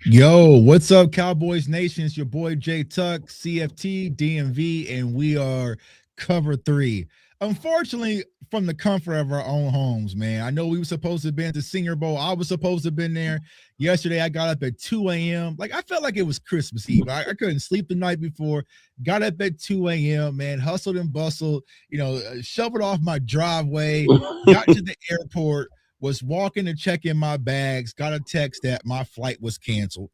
Yo, what's up, Cowboys Nation? It's your boy Jay Tuck, CFT, DMV, and we are cover three. Unfortunately, from the comfort of our own homes, man. I know we were supposed to have been at the Senior Bowl. I was supposed to have been there. Yesterday, I got up at 2 a.m. Like, I felt like it was Christmas Eve. I couldn't sleep the night before. Got up at 2 a.m., man. Hustled and bustled, shoveled off my driveway, got to the airport, was walking to check in my bags, got a text that my flight was canceled.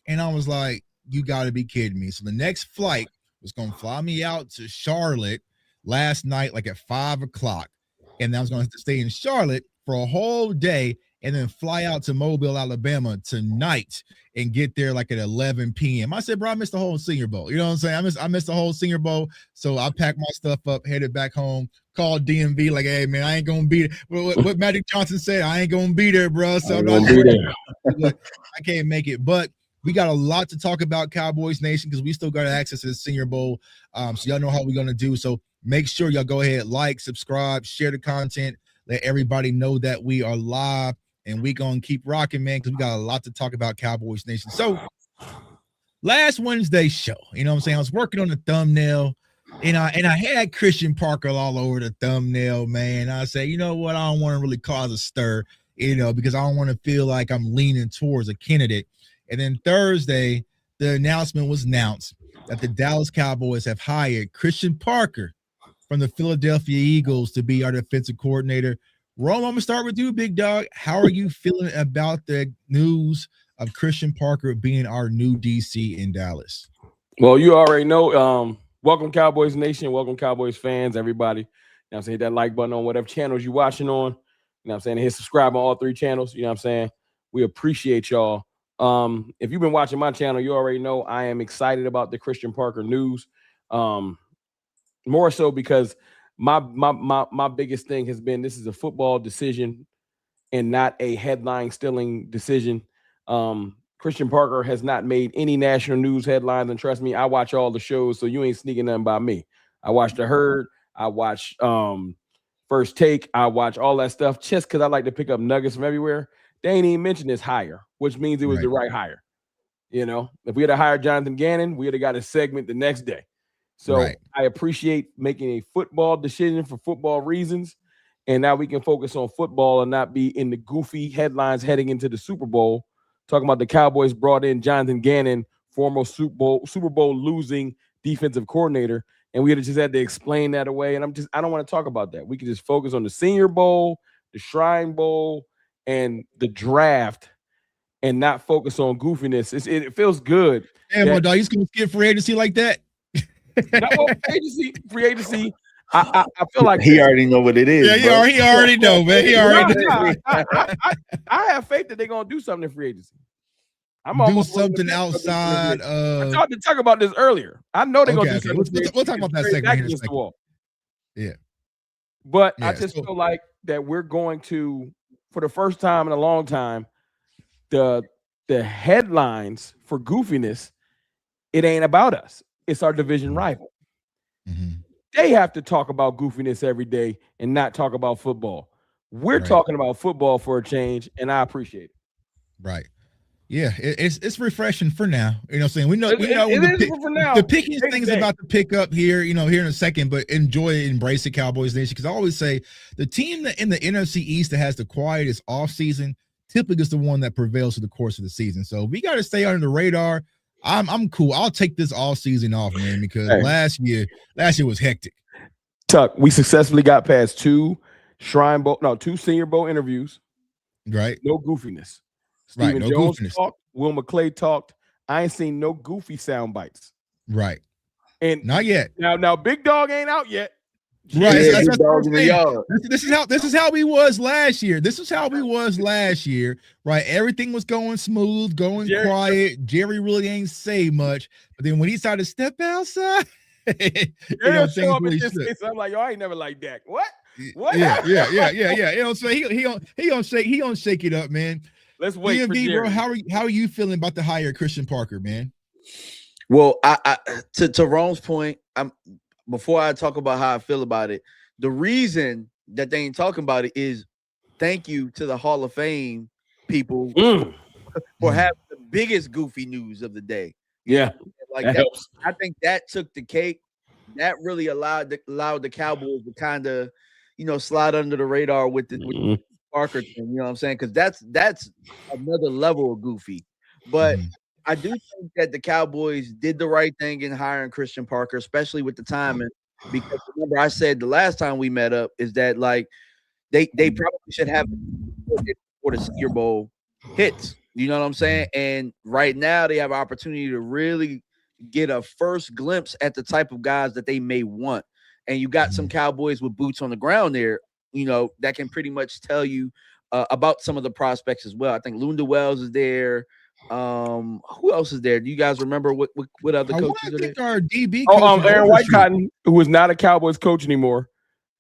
And I was like, you got to be kidding me. So the next flight was going to fly me out to Charlotte last night, like at 5 o'clock. And I was going to have to stay in Charlotte for a whole day and then fly out to Mobile, Alabama tonight and get there like at 11 p.m. I said, bro, I missed the whole Senior Bowl. You know what I'm saying? I missed the whole Senior Bowl. So I packed my stuff up, headed back home, called DMV like, hey, man, I ain't going to be there. What Magic Johnson said, I ain't going to be there, bro. So I can't make it. But we got a lot to talk about, Cowboys Nation, because we still got access to the Senior Bowl. So y'all know how we're going to do. So make sure y'all go ahead, like, subscribe, share the content, let everybody know that we are live. And we gonna keep rocking, man, because we got a lot to talk about, Cowboys Nation. So last Wednesday's show, you know what I'm saying? I was working on the thumbnail, and I had Christian Parker all over the thumbnail, man. I said, you know what? I don't want to really cause a stir, because I don't want to feel like I'm leaning towards a candidate. And then Thursday, the announcement was announced that the Dallas Cowboys have hired Christian Parker from the Philadelphia Eagles to be our defensive coordinator. Rome, I'm going to start with you, big dog. How are you feeling about the news of Christian Parker being our new DC in Dallas? Well, you already know. Welcome, Cowboys Nation. Welcome, Cowboys fans, everybody. You know what I'm saying? Hit that like button on whatever channels you're watching on. You know what I'm saying? Hit subscribe on all three channels. You know what I'm saying? We appreciate y'all. If you've been watching my channel, you already know I am excited about the Christian Parker news. More so because my biggest thing has been this is a football decision and not a headline stealing decision. Christian Parker has not made any national news headlines, and trust me, I watch all the shows, so you ain't sneaking nothing by me. I watch The Herd, I watch First Take, I watch all that stuff just because I like to pick up nuggets from everywhere. They ain't even mentioned this hire, which means it was the right hire. If we had hired Jonathan Gannon, we would have got a segment the next day. So I appreciate making a football decision for football reasons. And now we can focus on football and not be in the goofy headlines heading into the Super Bowl. Talking about the Cowboys brought in Jonathan Gannon, former Super Bowl losing defensive coordinator. And we just had to explain that away. And I don't want to talk about that. We can just focus on the Senior Bowl, the Shrine Bowl, and the draft and not focus on goofiness. It feels good. Damn, my dog, he's going to skip free agency like that? Free agency. I feel like he already know what it is. Yeah, he already know, man. He already know. I have faith that they're gonna do something in free agency. I'm do something outside of. I talked to talk about this earlier. I know they're gonna do something. We'll talk about that segment. Yeah, but I just feel like that we're going to, for the first time in a long time, the headlines for goofiness, it ain't about us. It's our division rival. Mm-hmm. They have to talk about goofiness every day and not talk about football. We're talking about football for a change, and I appreciate it. Right. Yeah, it's refreshing for now. You know what I'm saying? We know the picking thing's about to pick up here, here in a second, but enjoy it, embrace it, Cowboys Nation. Because I always say the team that in the NFC East that has the quietest offseason typically is the one that prevails for the course of the season. So we got to stay under the radar. I'm cool. I'll take this all season off, man, because last year was hectic. Tuck, we successfully got past two Senior Bowl interviews. Right. No goofiness. Stephen Jones talked. Will McClay talked. I ain't seen no goofy sound bites. Right. And not yet. Now Big Dog ain't out yet. Right. This is how we was last year. Right. Everything was going smooth, going quiet. Jerry really ain't say much. But then when he started to step outside, I'm like, yo, I ain't never like Dak. What? Yeah. So he gonna shake it up, man. Let's wait for Jerry. Bro, how are you feeling about the hire Christian Parker, man? Well, I to Rome's point, before I talk about how I feel about it, the reason that they ain't talking about it is thank you to the Hall of Fame people for having the biggest goofy news of the day. Yeah, like that that. helps. I think that took the cake. That really allowed the Cowboys to kind of, slide under the radar with the Parker thing. You know what I'm saying? Because that's another level of goofy. But I do think that the Cowboys did the right thing in hiring Christian Parker, especially with the timing. Because remember, I said the last time we met up is that like they probably should have for the Senior Bowl hits. You know what I'm saying? And right now they have an opportunity to really get a first glimpse at the type of guys that they may want. And you got some Cowboys with boots on the ground there, that can pretty much tell you about some of the prospects as well. I think Lunda Wells is there. Who else is there? Do you guys remember what other coaches are there? Our DB coach Aaron Whitecotton, who is not a Cowboys coach anymore.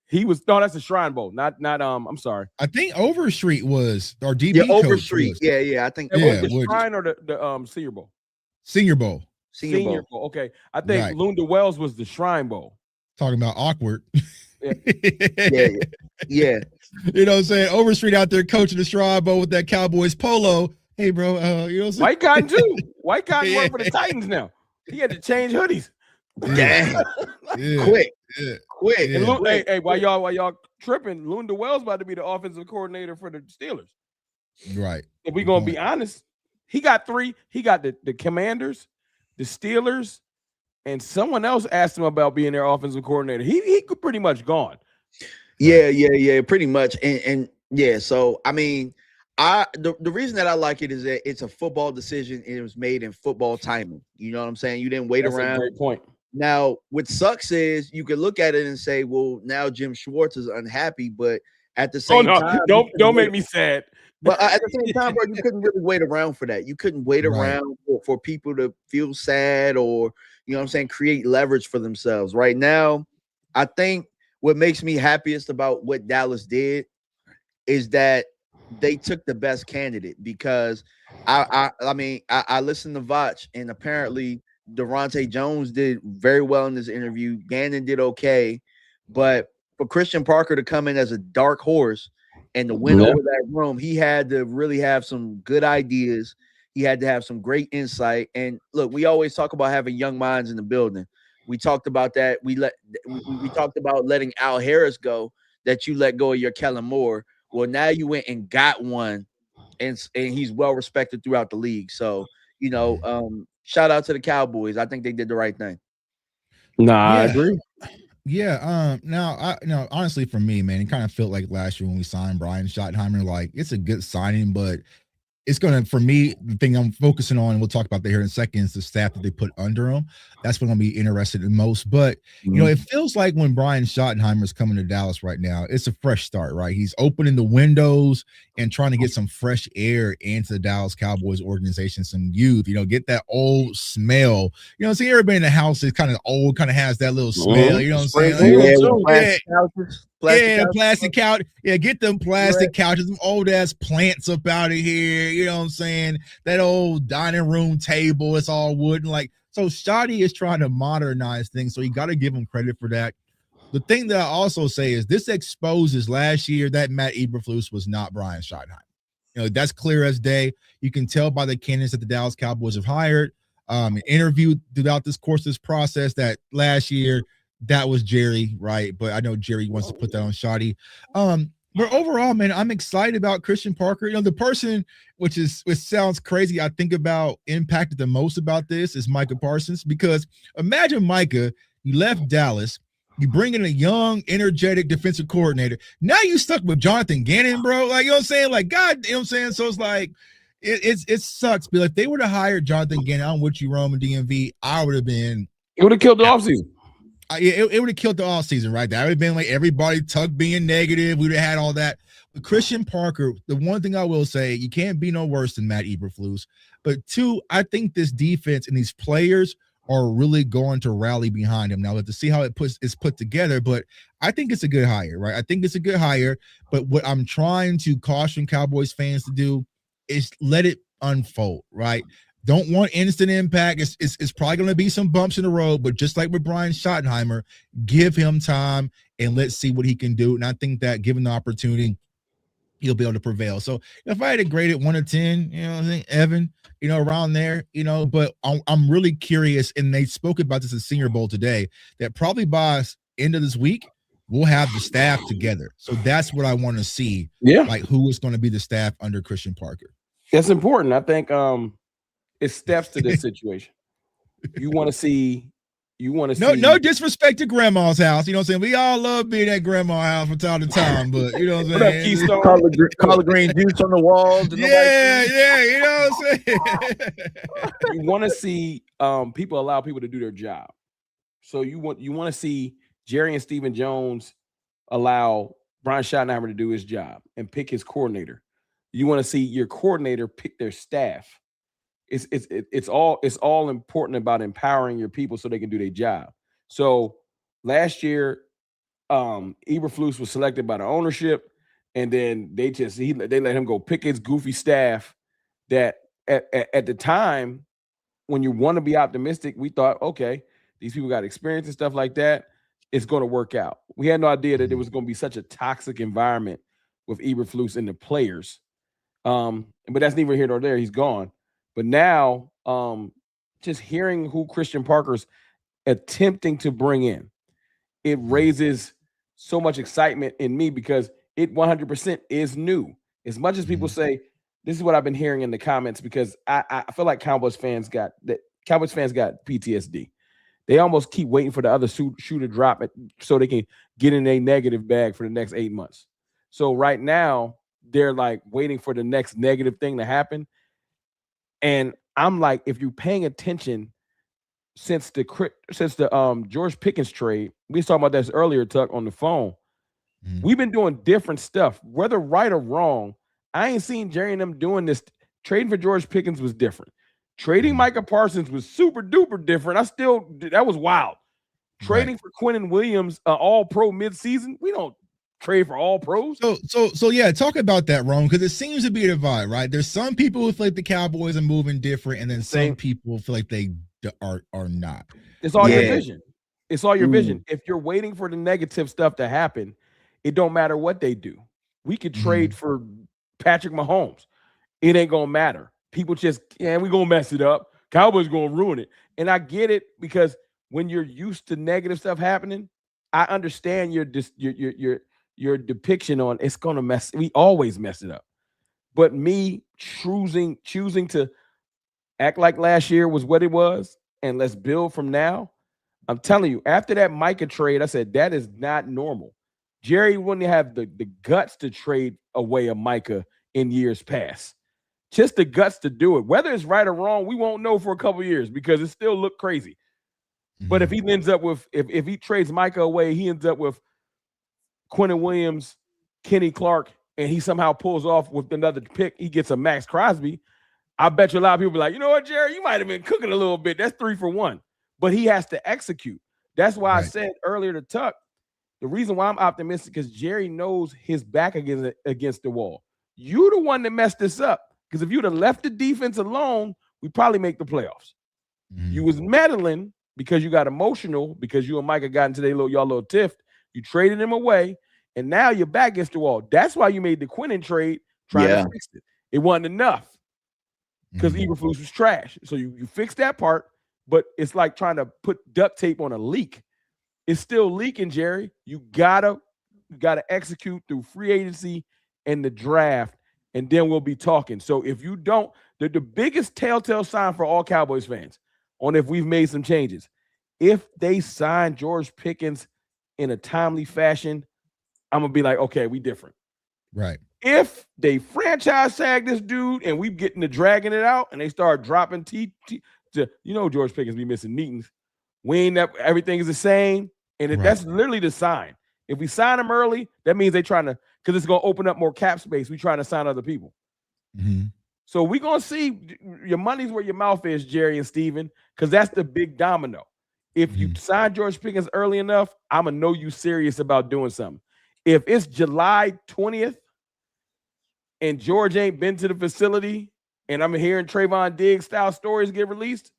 He was that's the Shrine Bowl, not I'm sorry. I think Overstreet was our DB coach. Overstreet. Yeah. I think the Shrine or the Senior Bowl. Senior Bowl. Senior Bowl. Okay. I think Lunda Wells was the Shrine Bowl. Talking about awkward. Yeah. You know what I'm saying? Overstreet out there coaching the Shrine Bowl with that Cowboys polo. Hey, bro, you know what I'm saying? White Cotton too. White Cotton worked for the Titans now. He had to change hoodies. Damn. Quick. And hey, while y'all tripping, Lunda Wells about to be the offensive coordinator for the Steelers. Right. If we're gonna be honest, he got three. He got the Commanders, the Steelers, and someone else asked him about being their offensive coordinator. He could pretty much gone. Yeah, pretty much. And yeah, so I mean, the reason that I like it is that it's a football decision and it was made in football timing. You know what I'm saying? You didn't wait around. A great point. Now, what sucks is you can look at it and say, well, now Jim Schwartz is unhappy, but at the same time, don't make me sad. But at the same time, bro, you couldn't really wait around for that. You couldn't wait around for people to feel sad or, you know what I'm saying, create leverage for themselves. Right now, I think what makes me happiest about what Dallas did is that they took the best candidate because I mean, I listened to Vach and apparently Devontae Jones did very well in this interview. Gannon did okay, but for Christian Parker to come in as a dark horse and to win over that room, he had to really have some good ideas. He had to have some great insight. And look, we always talk about having young minds in the building. We talked about that. We talked about letting Al Harris go, that you let go of your Kellen Moore. Well, now you went and got one, and he's well respected throughout the league. So, shout out to the Cowboys. I think they did the right thing. I agree. Yeah. Now, honestly, for me, man, it kind of felt like last year when we signed Brian Schottenheimer. Like, it's a good signing, but it's going to, for me, the thing I'm focusing on, and we'll talk about that here in a second, is the staff that they put under him. That's what I'm going to be interested in most. But, it feels like when Brian Schottenheimer is coming to Dallas right now, it's a fresh start, right? He's opening the windows and trying to get some fresh air into the Dallas Cowboys organization, some youth, get that old smell. See, everybody in the house is kind of old, kind of has that little smell, you know what I'm saying? Plastic couch. Yeah, get them plastic couches, them old ass plants up out of here. You know what I'm saying? That old dining room table, it's all wooden. So Shotty is trying to modernize things. So you got to give him credit for that. The thing that I also say is this exposes last year that Matt Eberflus was not Brian Schottenheimer. That's clear as day. You can tell by the candidates that the Dallas Cowboys have hired, interviewed throughout this course, this process, that last year that was Jerry, right? But I know Jerry wants to put that on Shotty. But overall, man, I'm excited about Christian Parker. The person which sounds crazy, I think about impacted the most about this is Micah Parsons, because imagine Micah, you left Dallas, you bring in a young, energetic defensive coordinator. Now you stuck with Jonathan Gannon, bro. Like, you know what I'm saying? Like, God, you know what I'm saying? So it's like, it sucks. But if they would have hired Jonathan Gannon, I'm with you, Roman DMV, I would have been. It would have killed the offseason. It would have killed the offseason, right? That would have been like everybody Tuck being negative. We would have had all that. But Christian Parker, the one thing I will say, you can't be no worse than Matt Eberflus. But two, I think this defense and these players are really going to rally behind him. Now, we'll have to see how it's put together, but I think it's a good hire, right? I think it's a good hire. But what I'm trying to caution Cowboys fans to do is let it unfold, right? Don't want instant impact. It's probably going to be some bumps in the road, but just like with Brian Schottenheimer, give him time and let's see what he can do. And I think that given the opportunity, he'll be able to prevail. So if I had to grade it 1 to 10, I think Evan, around there, but I'm really curious. And they spoke about this at Senior Bowl today, that probably by end of this week, we'll have the staff together. So that's what I want to see. Yeah. Like who is going to be the staff under Christian Parker. That's important. I think it steps to this situation. You want to see. No disrespect to grandma's house. You know what I'm saying? We all love being at grandma's house from time to time, but you know what I'm saying? Keystone, collard green juice on the walls. Yeah, you know what I'm saying? You want to see people allow people to do their job. So you want to see Jerry and Stephen Jones allow Brian Schottenheimer to do his job and pick his coordinator. You want to see your coordinator pick their staff. It's all important about empowering your people so they can do their job. So last year, Eberflus was selected by the ownership, and then they let him go pick his goofy staff. That at the time, when you want to be optimistic, we thought, okay, these people got experience and stuff like that. It's going to work out. We had no idea that it was going to be such a toxic environment with Eberflus and the players. But that's neither here nor there. He's gone. But now, just hearing who Christian Parker's attempting to bring in, it raises so much excitement in me because it 100% is new. As much as people say, this is what I've been hearing in the comments, because I feel like Cowboys fans got PTSD. They almost keep waiting for the other shoe to drop it so they can get in a negative bag for the next 8 months. So right now, they're like waiting for the next negative thing to happen. And I'm like, if you're paying attention since the George Pickens trade, we was talking about this earlier, Tuck, on the phone. We've been doing different stuff, whether right or wrong. I ain't seen Jerry and them doing this. Trading for George Pickens was different. Trading Micah Parsons was super duper different. That was wild. Trading for Quinnen Williams, all pro midseason. We don't trade for all pros. So yeah, talk about that, Rome, because it seems to be a divide, right? There's some people who feel like the Cowboys are moving different, and then some people feel like they are not. It's all your vision. It's all your vision. If you're waiting for the negative stuff to happen, it don't matter what they do. We could trade for Patrick Mahomes. It ain't gonna matter. People just, we're gonna mess it up. Cowboys gonna ruin it. And I get it, because when you're used to negative stuff happening, I understand your depiction on it's gonna mess. We always mess it up. But me choosing to act like last year was what it was, and let's build from now. I'm telling you, after that Micah trade, I said that is not normal. Jerry wouldn't have the guts to trade away a Micah in years past. Just the guts to do it. Whether it's right or wrong, we won't know for a couple years because it still looked crazy. But if he ends up with, if he trades Micah away, he ends up with Quinnen Williams, Kenny Clark, and he somehow pulls off with another pick, he gets a Max Crosby. I bet you a lot of people be like, you know what, Jerry, you might have been cooking a little bit. That's 3 for 1. But he has to execute. That's why I said earlier to Tuck, the reason why I'm optimistic is Jerry knows his back against the wall. You the one that messed this up. Because if you'd have left the defense alone, we probably make the playoffs. You was meddling because you got emotional, because you and Micah got into y'all little tiff. You traded him away, and now you're back against the wall. That's why you made the Quinnen trade, trying to fix it. It wasn't enough because Eberflus was trash. So you fixed that part, but it's like trying to put duct tape on a leak. It's still leaking, Jerry. You gotta execute through free agency and the draft, and then we'll be talking. So if you don't, the biggest telltale sign for all Cowboys fans on if we've made some changes, if they sign George Pickens in a timely fashion, I'm gonna be like, okay, we different. Right. If they franchise tag this dude and we getting to dragging it out and they start dropping George Pickens be missing meetings. We ain't that everything is the same. And that's literally the sign. If we sign him early, that means they trying to, because it's going to open up more cap space. We trying to sign other people. So we're going to see your money's where your mouth is, Jerry and Steven, because that's the big domino. If you sign George Pickens early enough, I'm going to know you serious about doing something. If it's July 20th and George ain't been to the facility and I'm hearing Trayvon Diggs style stories get released,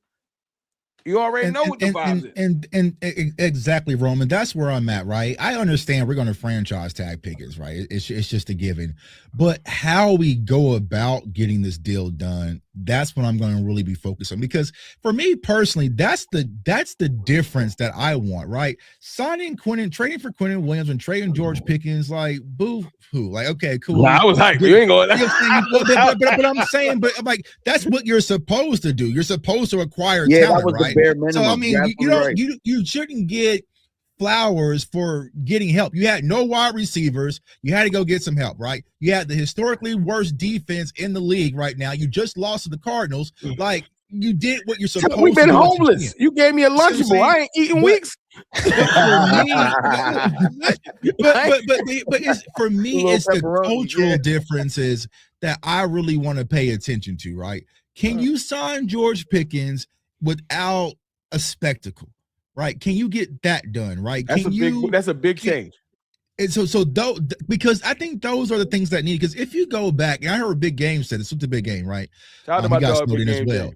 You already know what the vibes is. And exactly, Roman. That's where I'm at, right? I understand we're going to franchise tag Pickens, right? It's just a given. But how we go about getting this deal done, that's what I'm going to really be focused on. Because for me personally, that's the difference that I want, right? Trading for Quentin Williams and trading George Pickens, like boo-hoo. Like, okay, cool. Nah, I was hyped. You ain't going. But I'm saying, but I'm like, that's what you're supposed to do. You're supposed to acquire talent, that was right? the bare minimum. So I mean, you shouldn't get flowers for getting help. You had no wide receivers. You had to go get some help, right? You had the historically worst defense in the league right now. You just lost to the Cardinals. Like, you did what you're supposed to do. We've been homeless. You gave me a Lunchable. I ain't eating weeks. For me, it's the cultural differences that I really want to pay attention to, right? Can you sign George Pickens without a spectacle, right? Can you get that done, right? That's a big change. And so because I think those are the things that need. Because if you go back, and I heard Big Game said it's a big game, right? Shout out about got Snowden as well.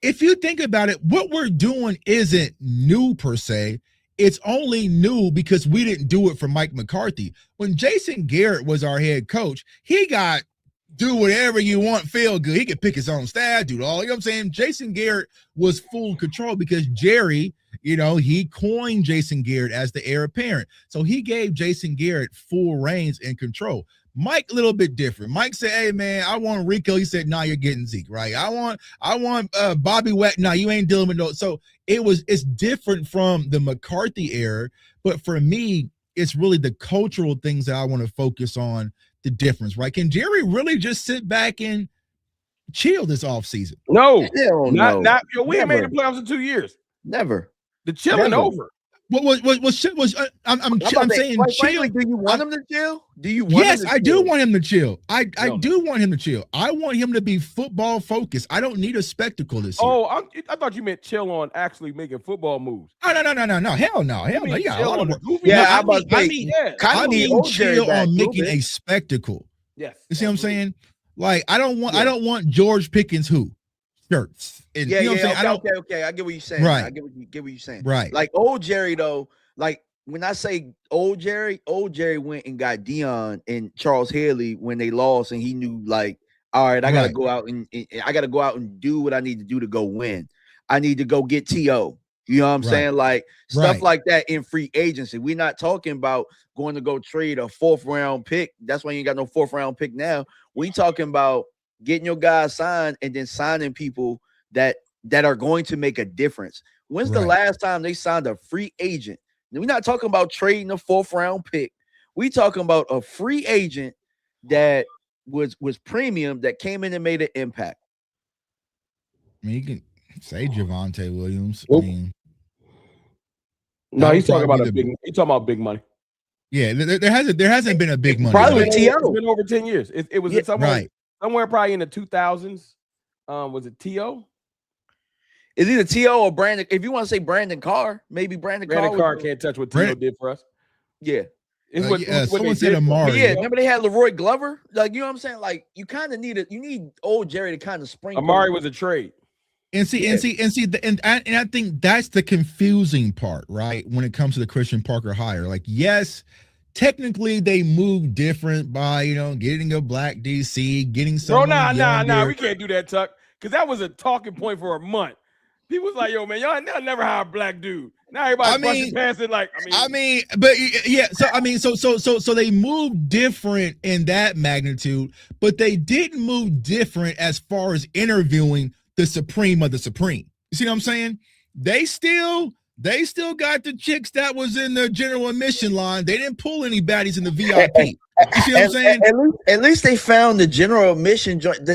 If you think about it, what we're doing isn't new per se. It's only new because we didn't do it for Mike McCarthy. When Jason Garrett was our head coach, he got do whatever you want, feel good. He could pick his own staff, do it all. You know what I'm saying? Jason Garrett was full control because Jerry, he coined Jason Garrett as the heir apparent. So he gave Jason Garrett full reins and control. Mike, a little bit different. Mike said, hey, man, I want Rico. He said, nah, you're getting Zeke, right? I want Bobby Wett. Nah, you ain't dealing with no. So it's different from the McCarthy era. But for me, it's really the cultural things that I want to focus on, the difference, right? Can Jerry really just sit back and chill this offseason? No. Not we haven't made the playoffs in 2 years. Never. The chilling over. I'm saying chill. Do you want him to chill? Yes, I do want him to chill. I do want him to chill. I want him to be football focused. I don't need a spectacle this year. Oh, I thought you meant chill on actually making football moves. Oh, no. Hell no. You got a lot of work. I mean chill on making a spectacle. Yes. You see what I'm saying? Like, I don't want George Pickens shirts. And, you know what I'm saying? Okay. I get what you're saying. Right. I get what you're saying. Right. Like old Jerry though, like when I say old Jerry went and got Dion and Charles Haley when they lost, and he knew like, all right, I gotta go out and do what I need to do to go win. I need to go get T.O. You know what I'm saying? Like stuff like that in free agency. We're not talking about going to go trade a 4th round pick. That's why you ain't got no 4th round pick now. We talking about getting your guys signed and then signing people that are going to make a difference. When's the last time they signed a free agent? We're not talking about trading a 4th round pick. We talking about a free agent that was premium that came in and made an impact. I mean, you can say Javonte Williams. I mean, no, he's talking about he's talking about big money. Yeah, there hasn't been a big money. Probably with T.O. It's been over 10 years. It was somewhere probably in the 2000s. Was it T.O.? Is either T.O. or Brandon. If you want to say Brandon Carr, maybe Brandon Carr can't touch what T.O. did for us. Yeah. Someone said Amari. Yeah, remember they had Leroy Glover? Like, you know what I'm saying? Like, you kind of need old Jerry to kind of sprinkle. Amari was a trade. And I think that's the confusing part, right? When it comes to the Christian Parker hire. Like, yes, technically they moved different by, getting a black DC, getting someone. Nah, we can't do that, Tuck. Because that was a talking point for a month. People was like, yo, man, y'all never hire a black dude. Now everybody's busting past it like, so they moved different in that magnitude, but they didn't move different as far as interviewing the supreme of the supreme. You see what I'm saying? They still got the chicks that was in the general admission line. They didn't pull any baddies in the VIP. You see what I'm saying? At least they found the general admission joint.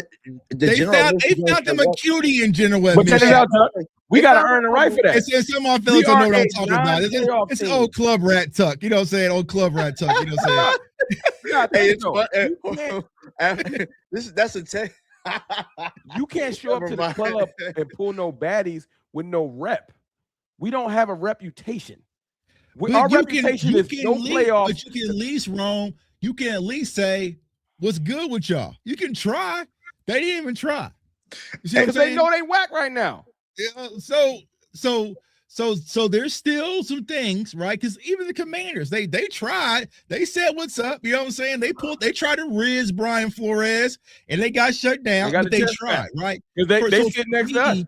They found them a cutie in general admission. But check it out, Tuck. We got to earn the right for that. It's some of my fellas don't know what I'm talking about. It's old club rat Tuck. You know what I'm saying? Old club rat Tuck. You know what I'm saying? That's a tech. You can't show up to the club and pull no baddies with no rep. We don't have a reputation. Our reputation is no playoffs. But you can at least, Rome, you can at least say, what's good with y'all? You can try. They didn't even try. You see what I'm saying? They know they whack right now. So So there's still some things, right? Because even the Commanders, they tried, they said what's up, you know what I'm saying? They tried to riz Brian Flores and they got shut down, but they tried, right? Because they sit next to us.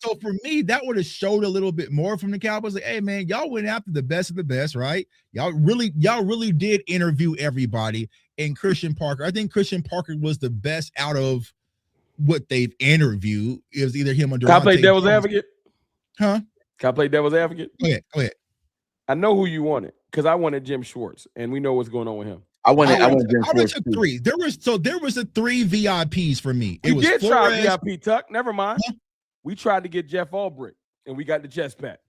So for me, that would have showed a little bit more from the Cowboys. Like, hey man, y'all went after the best of the best, right? Y'all really did interview everybody. And Christian Parker, I think Christian Parker was the best out of what they've interviewed. It was either him or Devontae. Can I play devil's advocate? Huh? Can I play devil's advocate? Go ahead. I know who you wanted because I wanted Jim Schwartz, and we know what's going on with him. I wanted Jim Schwartz too. Three. There was a 3 VIPs for me. We did try VIP Tuck. Never mind. Huh? We tried to get Jeff Albrecht, and we got the chest pat.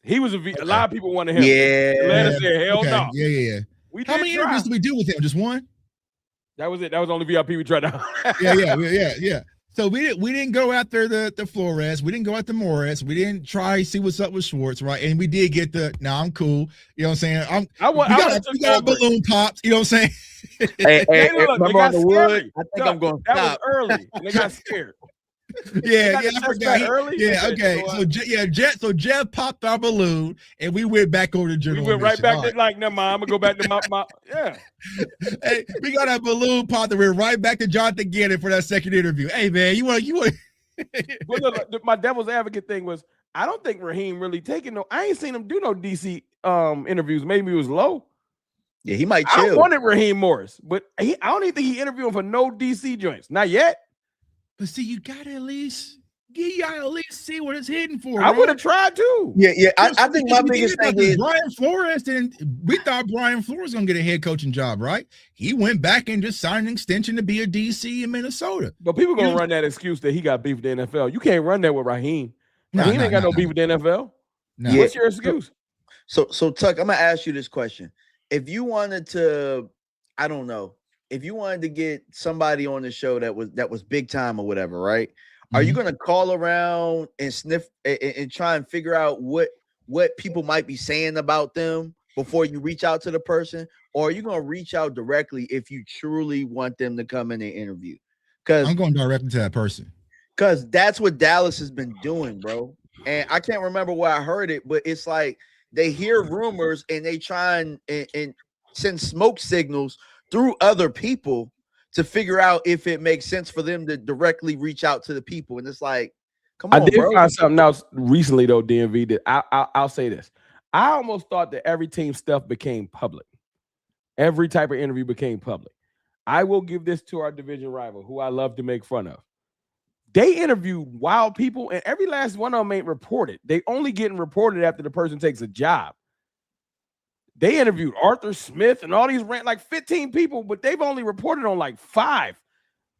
He was a lot of people wanted him. Yeah. Atlanta said, hell no. Yeah. How many interviews did we do with him? Just one? That was it. That was the only VIP we tried to. Yeah. So we didn't go after the Flores. We didn't go after Morris. We didn't try to see what's up with Schwartz, right? And we did get I'm cool. You know what I'm saying? We got balloon pops. You know what I'm saying? Hey, remember on the wood? I think I'm going to stop. That was early. And they got scared. Yeah, I forgot. Okay. So Jeff popped our balloon, and we went back over to General. We went right back to never mind. I'm gonna go back to my yeah. Hey, we got our balloon popped, and we're right back to Jonathan Gannon for that second interview. Hey man, you want? Well, look, my devil's advocate thing was I don't think Raheem really taking no. I ain't seen him do no DC interviews. Maybe it was low. Yeah, he might chill. I wanted Raheem Morris, but I don't even think he interviewing for no DC joints. Not yet. But see, you gotta at least see what it's hitting for. I would have tried too. Yeah. I think my biggest thing is Brian Flores. And we thought Brian Flores was gonna get a head coaching job, right? He went back and just signed an extension to be a DC in Minnesota. But people gonna run that excuse that he got beef with the NFL. You can't run that with Raheem. Raheem ain't got no beef with the NFL. No. What's your excuse? So Tuck, I'm gonna ask you this question: if you wanted to, I don't know. If you wanted to get somebody on the show that was big time or whatever, right? Mm-hmm. Are you going to call around and sniff and try and figure out what people might be saying about them before you reach out to the person? Or are you going to reach out directly if you truly want them to come in and interview? Because I'm going directly to that person. Because that's what Dallas has been doing, bro. And I can't remember where I heard it, but it's like they hear rumors and they try and send smoke signals through other people to figure out if it makes sense for them to directly reach out to the people. And it's like, come on, I did bro. find something else recently, though, DMV, that I'll say this. I almost thought that every team stuff became public. Every type of interview became public. I will give this to our division rival, who I love to make fun of. They interviewed wild people, and every last one of them ain't reported. They only getting reported after the person takes a job. They interviewed Arthur Smith and all these like 15 people, but they've only reported on like 5,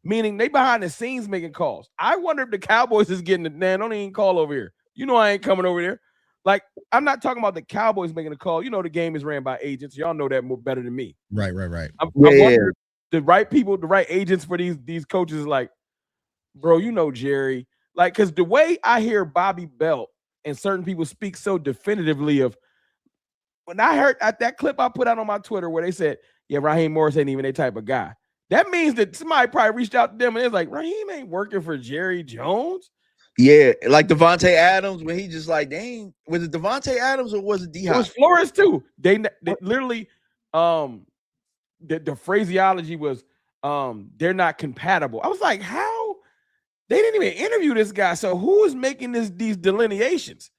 meaning they behind the scenes making calls. I wonder if the Cowboys is getting don't even call over here. You know I ain't coming over there. Like, I'm not talking about the Cowboys making a call. You know the game is ran by agents. Y'all know that more better than me. Right. I wonder if the right people, the right agents for these coaches is like, bro, you know Jerry. Like, because the way I hear Bobby Belt and certain people speak so definitively of, when I heard that clip I put out on my Twitter where they said, yeah, Raheem Morris ain't even that type of guy. That means that somebody probably reached out to them and it's like, Raheem ain't working for Jerry Jones. Yeah, like Devontae Adams, when he just like, dang, was it Devontae Adams or was it D-Hop? It was Flores too. They literally, the phraseology was, they're not compatible. I was like, how? They didn't even interview this guy. So who is making these delineations?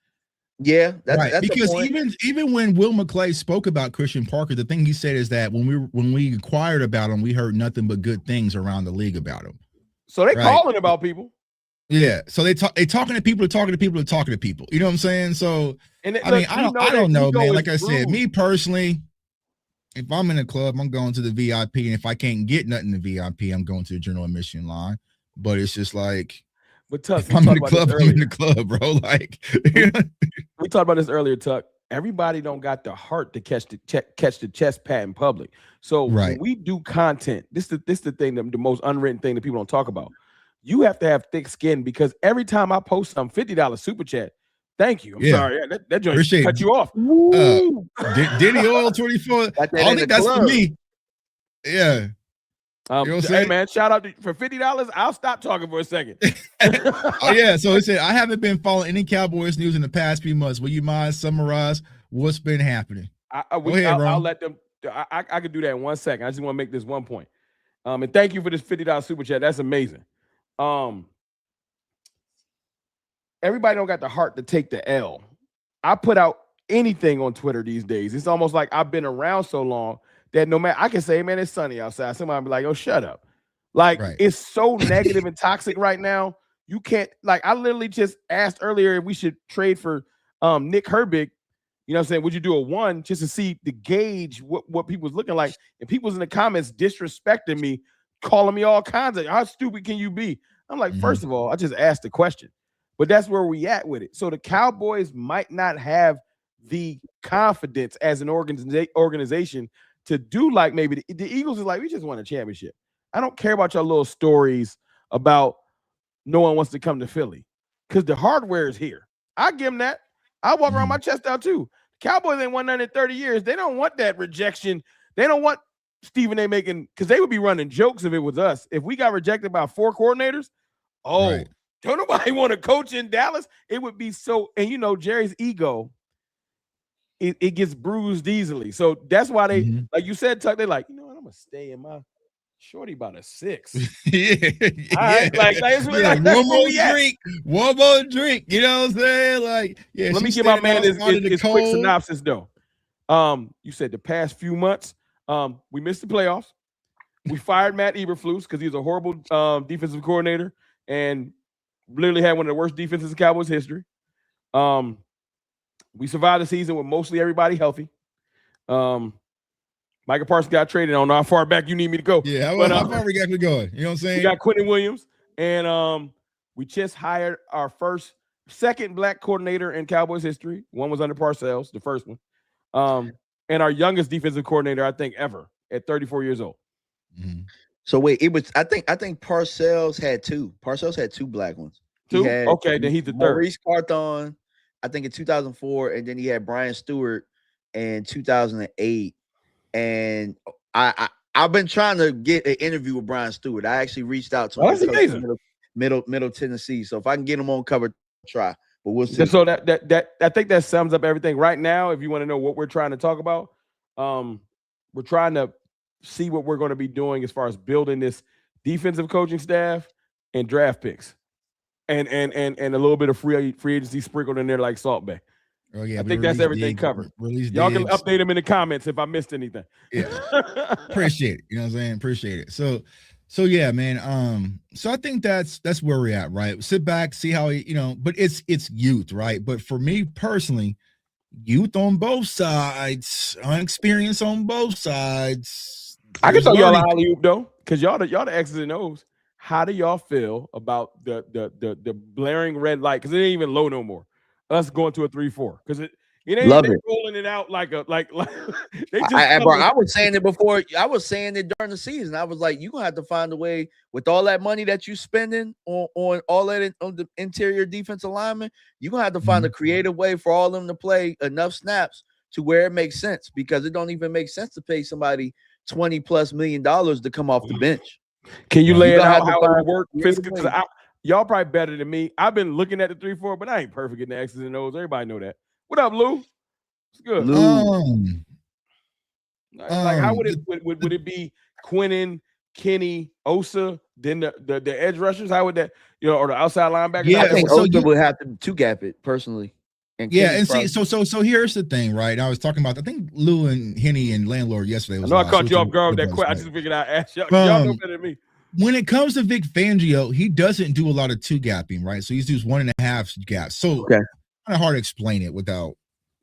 Yeah, that's right. That's because even when Will McClay spoke about Christian Parker, the thing he said is that when we inquired about him, we heard nothing but good things around the league about him. So they calling about people. Yeah. So they talking to people, talking to people, talking to people. You know what I'm saying? So I don't know, man. Like I said, me personally, if I'm in a club, I'm going to the VIP, and if I can't get nothing in the VIP, I'm going to the general admission line. But it's just like, but Tuck, if I'm in the club, I'm in the club, bro. Like, we talked about this earlier, Tuck. Everybody don't got the heart to catch the chest pat in public. So when we do content, this is the thing, the most unwritten thing that people don't talk about. You have to have thick skin, because every time I post some $50 super chat, thank you. I'm sorry. That joint cut you off. Diddy Oil 24. I think that's for me. Yeah. Hey man, shout out for $50. I'll stop talking for a second. Oh yeah, so it said I haven't been following any Cowboys news in the past few months. Will you mind summarize what's been happening? I'll let them. I could do that in 1 second. I just want to make this one point. And thank you for this $50 super chat. That's amazing. Everybody don't got the heart to take the L. I put out anything on Twitter these days. It's almost like I've been around so long that no matter, I can say, man, it's sunny outside. Somebody be like, oh, shut up. Like, It's so negative and toxic right now. You can't, like, I literally just asked earlier if we should trade for Nick Herbig. You know what I'm saying? Would you do a 1 just to see the gauge what people's looking like? And people's in the comments disrespecting me, calling me all kinds of, how stupid can you be? I'm like, first of all, I just asked the question. But that's where we at with it. So the Cowboys might not have the confidence as an organization to do like maybe the Eagles is like, we just won a championship. I don't care about your little stories about no one wants to come to Philly because the hardware is here. I give them that. I walk around my chest out too. Cowboys ain't won nothing in 30 years. They don't want that rejection. They don't want Stephen A making, because they would be running jokes if it was us. If we got rejected by 4 coordinators, don't nobody want to coach in Dallas. It would be so, and you know, Jerry's ego, it gets bruised easily. So that's why they, like you said, Tuck, they're like, you know what, I'm going to stay in my shorty about a 6. One more drink. You know what I'm saying? Like, yeah. Let me give my man this quick synopsis though. You said the past few months, we missed the playoffs. We fired Matt Eberflus because he was a horrible defensive coordinator and literally had one of the worst defenses in Cowboys history. We survived the season with mostly everybody healthy. Micah Parsons got traded. I don't know how far back you need me to go. Yeah, how far we got to go? You know what I'm saying? We got Quentin Williams, and we just hired our second black coordinator in Cowboys history. One was under Parcells, the first one. And our youngest defensive coordinator, I think, ever at 34 years old. So wait, it was I think Parcells had 2. Parcells had 2 black ones. Okay, then he's the third. Maurice Carthon, I think in 2004, and then he had Brian Stewart in 2008. And I've been trying to get an interview with Brian Stewart. I actually reached out to him. That's amazing. Middle Tennessee. So if I can get him on cover, try. But we'll see. So that I think that sums up everything right now. If you want to know what we're trying to talk about, we're trying to see what we're going to be doing as far as building this defensive coaching staff and draft picks, and a little bit of free agency sprinkled in there like Salt Bay. Oh yeah, I think that's everything covered. Y'all can update them in the comments if I missed anything. Yeah, appreciate it. You know what I'm saying? Appreciate it. So yeah, man. So I think that's where we're at, right? Sit back, see how but it's youth, right? But for me personally, youth on both sides, experience on both sides. I can tell y'all a alley-oop though, because y'all the X's and O's. How do y'all feel about the blaring red light? Because it ain't even low no more. Us going to a 3-4 because it ain't rolling it out like they just. I was saying it before. I was saying it during the season. I was like, you're gonna have to find a way with all that money that you spending on all that on the interior defense alignment. You're gonna have to find a creative way for all of them to play enough snaps to where it makes sense, because it don't even make sense to pay somebody $20+ million to come off the bench. Can you lay it out how it would work? Y'all probably better than me. I've been looking at the 3-4, but I ain't perfect in the X's and O's. Everybody know that. What up, Lou? It's good. Like, how would it be Quinnen, Kenny, Osa, then the edge rushers? How would that, or the outside linebackers? Yeah, I think Osa would have to gap it personally. And see, so here's the thing, right? I was talking about, I think Lou and Henny and Landlord yesterday. I caught you off guard with that question. I just figured I'd ask y'all. Y'all know better than me. When it comes to Vic Fangio, he doesn't do a lot of 2-gapping, right? So he does 1.5 gaps. So kind of hard to explain it without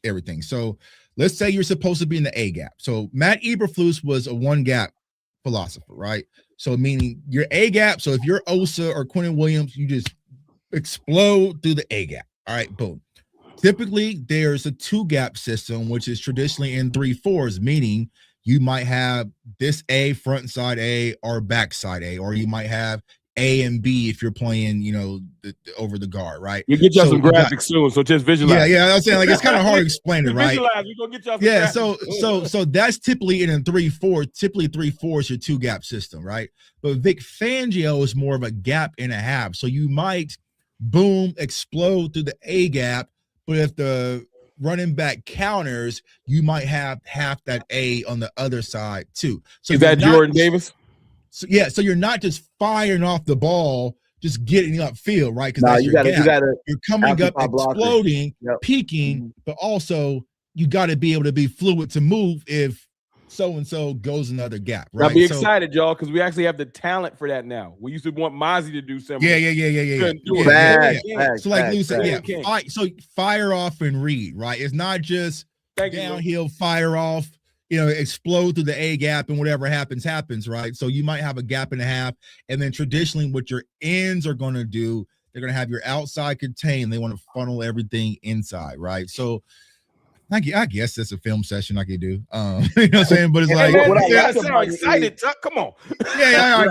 everything. So let's say you're supposed to be in the A gap. So Matt Eberflus was a 1-gap philosopher, right? So meaning your A gap. So if you're Osa or Quentin Williams, you just explode through the A gap. All right, boom. Typically, there's a 2-gap system, which is traditionally in 3-4s, meaning you might have this A, front side A, or back side A, or you might have A and B if you're playing, over the guard, right? You get y'all some graphics soon, so just visualize. Yeah. I'm saying, like, it's kind of hard to explain it, right? Visualize. We're gonna get y'all some graphics. So that's typically in a 3-4. Typically 3-4 is your 2-gap system, right? But Vic Fangio is more of a gap and a half. So you might explode through the A gap, but if the running back counters, you might have half that A on the other side too. So is that Jordan Davis? So you're not just firing off the ball, just getting upfield, right? Because that's you your gotta, gap. You're coming up, exploding, peaking, but also you got to be able to be fluid to move if so-and-so goes another gap, right? Now be excited, y'all, because we actually have the talent for that now. We used to want Mozzie to do something. Yeah. So like Lou said, so fire off and read, right? It's not just downhill, fire off, explode through the A gap and whatever happens, right? So you might have a gap and a half, and then traditionally what your ends are going to do, they're going to have your outside contained. They want to funnel everything inside, right? So I guess that's a film session I could do. You know what I'm saying? But it's like, I sound excited, Tuck. Come on. I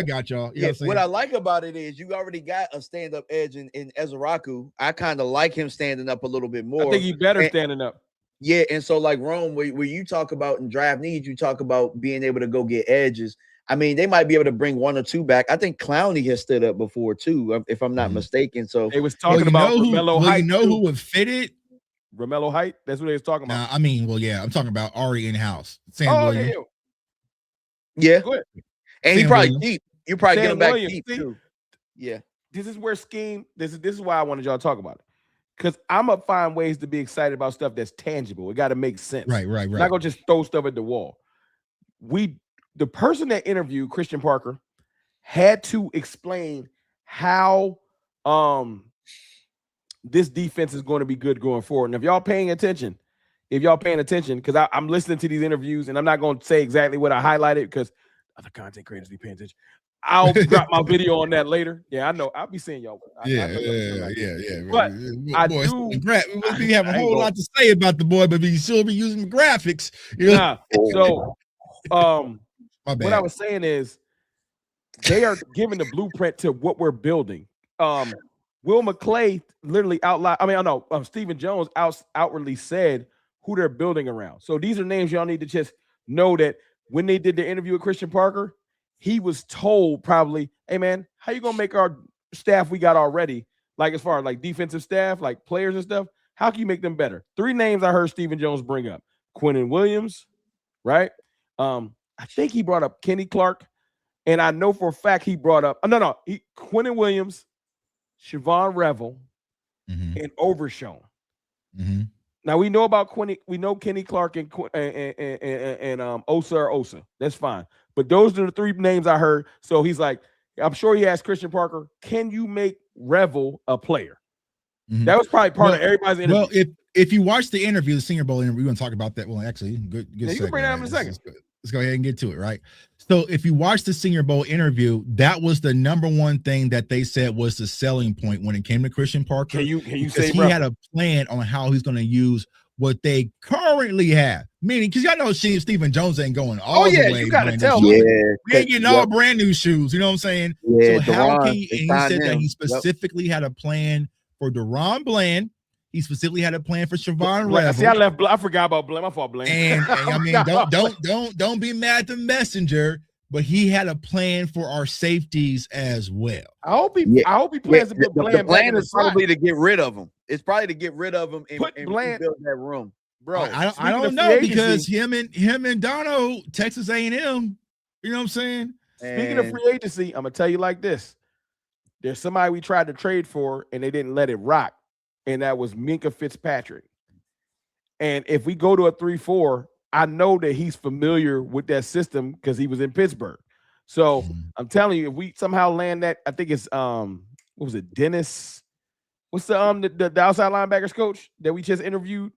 got y'all. What I like about it is you already got a stand-up edge in Ezraku. I kind of like him standing up a little bit more. I think he's better standing up. Yeah, and so like Rome, where you talk about in draft needs, you talk about being able to go get edges. I mean, they might be able to bring 1 or 2 back. I think Clowney has stood up before too, if I'm not mistaken. So they was talking about Romello Height. Who would fit it? Romello Height. That's what they was talking about. I'm talking about Ari in-house. Sam Williams. Yeah. Good. And Sam he probably Williams. deep. You probably Sam get him back Williams, deep too. Yeah. This is where scheme. This is why I wanted y'all to talk about it. Because I'm gonna find ways to be excited about stuff that's tangible. It got to make sense. Right. I'm not gonna just throw stuff at the wall. The person that interviewed Christian Parker had to explain how this defense is going to be good going forward. And if y'all paying attention, because I'm listening to these interviews, and I'm not going to say exactly what I highlighted because other content creators be paying attention. I'll drop my video on that later. Yeah, I know. I'll be seeing y'all. Yeah. But I boy, do. We have a whole lot to say about the boy, but we still be using the graphics. So, my bad. what I was saying is they are giving the blueprint to what we're building. Will McClay literally Stephen Jones outwardly said who they're building around. So these are names y'all need to just know that when they did the interview with Christian Parker, he was told probably, hey man, how you gonna make our staff we got already, like as far as like defensive staff, like players and stuff, how can you make them better? 3 names I heard Stephen Jones bring up. Quinnen Williams, right? I think he brought up Kenny Clark, and I know for a fact he brought up Quinnen Williams, Siobhan Revel, and Overshown. Now we know about Kenny Clark and Osa. That's fine. But those are the 3 names I heard. So he's like, I'm sure he asked Christian Parker, can you make Revel a player? That was probably part of everybody's interview. Well, if you watch the interview, the Senior Bowl interview, we're going to talk about that. Well, actually, good. You can bring that up in a second. Let's go ahead and get to it, right? So if you watch the Senior Bowl interview, that was the number one thing that they said was the selling point when it came to Christian Parker. Can you say he had a plan on how he's going to use what they currently have? Meaning, because y'all know Stephen Jones ain't going all the way. You got to tell me. We ain't getting all brand new shoes. You know what I'm saying? Yeah, so how can he said that he specifically had a plan for Deron Bland. He specifically had a plan for Siobhan Revel. See, I forgot about Bland. My fault, Bland. And I mean, don't be mad at the messenger, but he had a plan for our safeties as well. I hope he plans to put Bland. The plan is probably to get rid of him. It's probably to get rid of him and build that room, bro. I don't know because him and Dono, Texas A&M. You know what I'm saying? Speaking of free agency, I'm gonna tell you like this: there's somebody we tried to trade for and they didn't let it rock. And that was Minkah Fitzpatrick. And if we go to a 3-4, I know that he's familiar with that system because he was in Pittsburgh. So I'm telling you, if we somehow land that, I think it's what was it, Dennis? What's the outside linebackers coach that we just interviewed?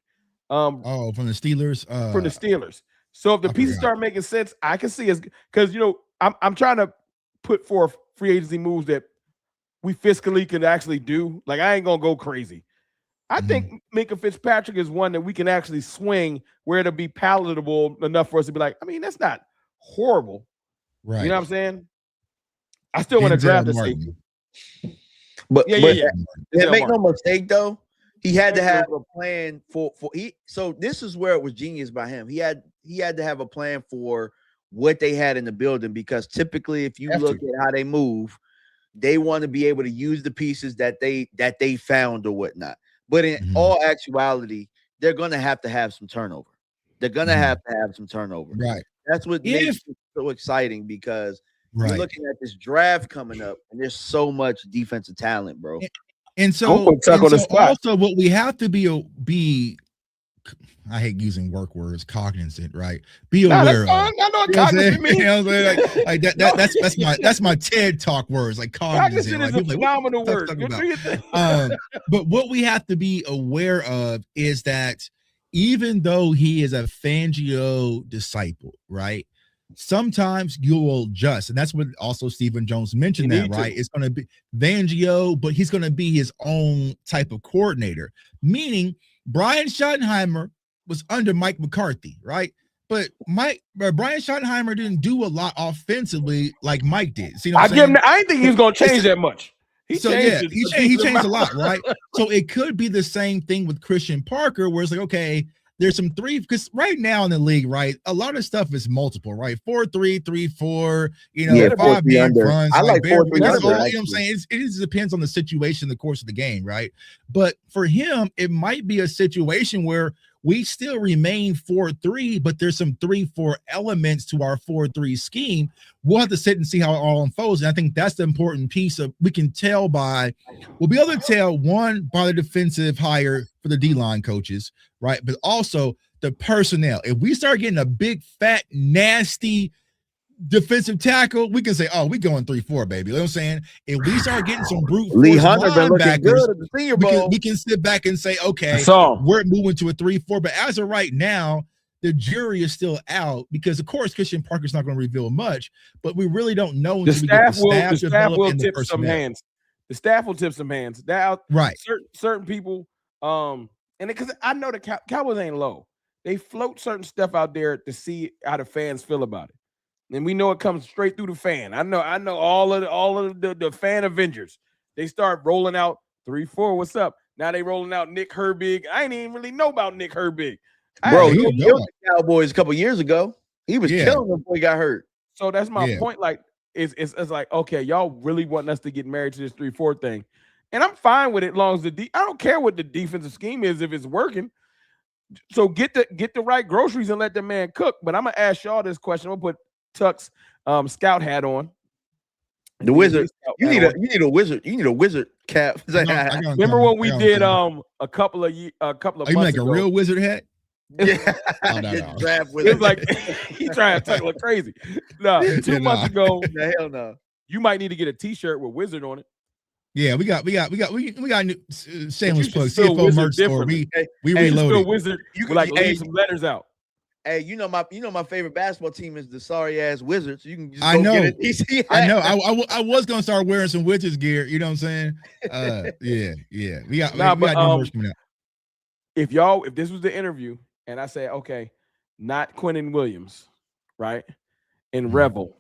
From the Steelers. From the Steelers. So if the pieces start making sense, I can see us because I'm trying to put forth free agency moves that we fiscally can actually do. Like I ain't gonna go crazy. I think Minkah Fitzpatrick is one that we can actually swing where it'll be palatable enough for us to be like, I mean, that's not horrible. Right. You know what I'm saying? I still want to draft a Martin. safety. But Denzel make no Martin. mistake though, he had to have a plan for he. So this is where it was genius by him. He had to have a plan for what they had in the building, because typically, if you look at how they move, they want to be able to use the pieces that they found or whatnot. But in all actuality, they're gonna have to have some turnover. They're gonna have to have some turnover. Right. That's what makes it so exciting, because you're looking at this draft coming up, and there's so much defensive talent, bro. And so also what we have to be I hate using work words, cognizant, right? Be aware of. I know what cognizant means. You know what I'm saying? Like that's my TED talk words, like cognizant. Cognizant is a phenomenal word. But what we have to be aware of is that even though he is a Fangio disciple, right? Sometimes you will adjust, and that's what also Stephen Jones mentioned, that right? It's going to be Fangio, but he's going to be his own type of coordinator, meaning Brian Schottenheimer was under Mike McCarthy, right? But Brian Schottenheimer didn't do a lot offensively like Mike did. See what I'm saying? I didn't think he was going to change that much. He changed a lot, right? So it could be the same thing with Christian Parker, where it's like, okay, there's some three, because right now in the league, right, a lot of stuff is multiple, right? 4-3, 3-4, 5-man runs. I like 4-3. You know what I'm saying? It just depends on the situation, the course of the game, right? But for him, it might be a situation where we still remain 4-3, but there's some 3-4 elements to our 4-3 scheme. We'll have to sit and see how it all unfolds. And I think that's the important piece of, we can tell we'll be able to tell, one, by the defensive hire for the D-line coaches, right? But also the personnel. If we start getting a big, fat, nasty defensive tackle, we can say, oh, we going 3-4, baby. You know what I'm saying? If we start getting some brute Lee Hunter been looking good at the Senior Bowl, we can sit back and say, okay, we're moving to a 3-4. But as of right now, the jury is still out, because of course Christian Parker's not going to reveal much, but we really don't know until the staff will tip some hands. The staff will tip some hands. Right. Certain people, and because I know the Cowboys ain't low. They float certain stuff out there to see how the fans feel about it. And we know it comes straight through the fan. I know all of the fan Avengers. They start rolling out 3-4. What's up? Now they rolling out Nick Herbig. I ain't even really know about Nick Herbig. Bro, he killed the Cowboys a couple years ago. He was killing them before he got hurt. So that's my point. Like, it's like, okay, y'all really want us to get married to this 3-4 thing. And I'm fine with it as long as I don't care what the defensive scheme is if it's working. So get the right groceries and let the man cook. But I'm gonna ask y'all this question. I'm gonna put Tuck's scout hat on. The wizard. You need a wizard. You need a wizard cap. Remember when we did a couple of months you like a real wizard hat? Yeah. It's like he trying to talk like crazy. No, 2 months ago. Hell no. You might need to get a T-shirt with wizard on it. Yeah, we got new shameless plug. CFO merch store. We reloaded. Wizard. You can leave some letters out. Hey, you know my favorite basketball team is the sorry ass Wizards. You can just I know. Get it. I know. I was gonna start wearing some Wizards gear. You know what I'm saying? Yeah. We got new merch coming out. If this was the interview and I say, okay, not Quinnen Williams, right, and Revel,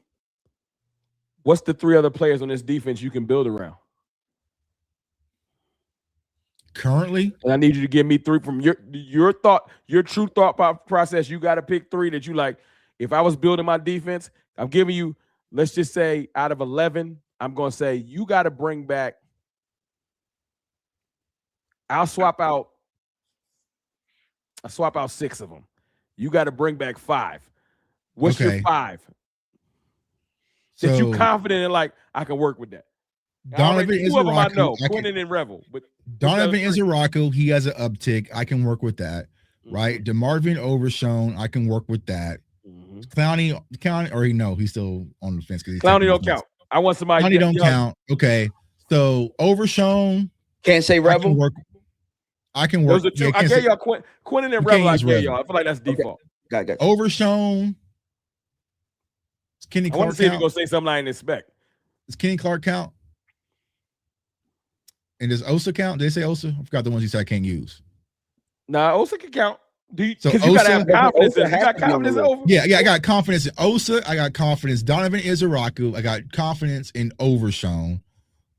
what's the 3 other players on this defense you can build around? Currently, and I need you to give me 3 from your true thought process. You got to pick 3 that you like. If I was building my defense, I'm giving you, let's just say out of 11, I'm going to say you got to bring back. I'll swap out 6 of them. You got to bring back 5. What's your 5? That you confident in, like, I can work with that. Donovan Izaraku. I know, Quinnen and Revel. But Donovan Izaraku, he has an uptick. I can work with that, right? DeMarvin Overshown, I can work with that. Clowney, or he's still on the fence. Clowney don't count. I want somebody. Clowney don't count. Okay, so Overshown. Can't say Revel. I can work. Those are 2. I gave y'all Quinnen and Revel. I gave y'all. I feel like that's default. Got it. Overshown. Kenny Clark. I want to see if you're gonna say something I didn't expect. Does Kenny Clark count? And does Osa count? Did they say Osa? I forgot the ones you said I can't use. Nah, Osa can count. Because you got to have confidence. You got confidence over. Yeah, I got confidence in Osa. I got confidence Donovan Izaraku. I got confidence in Overshown.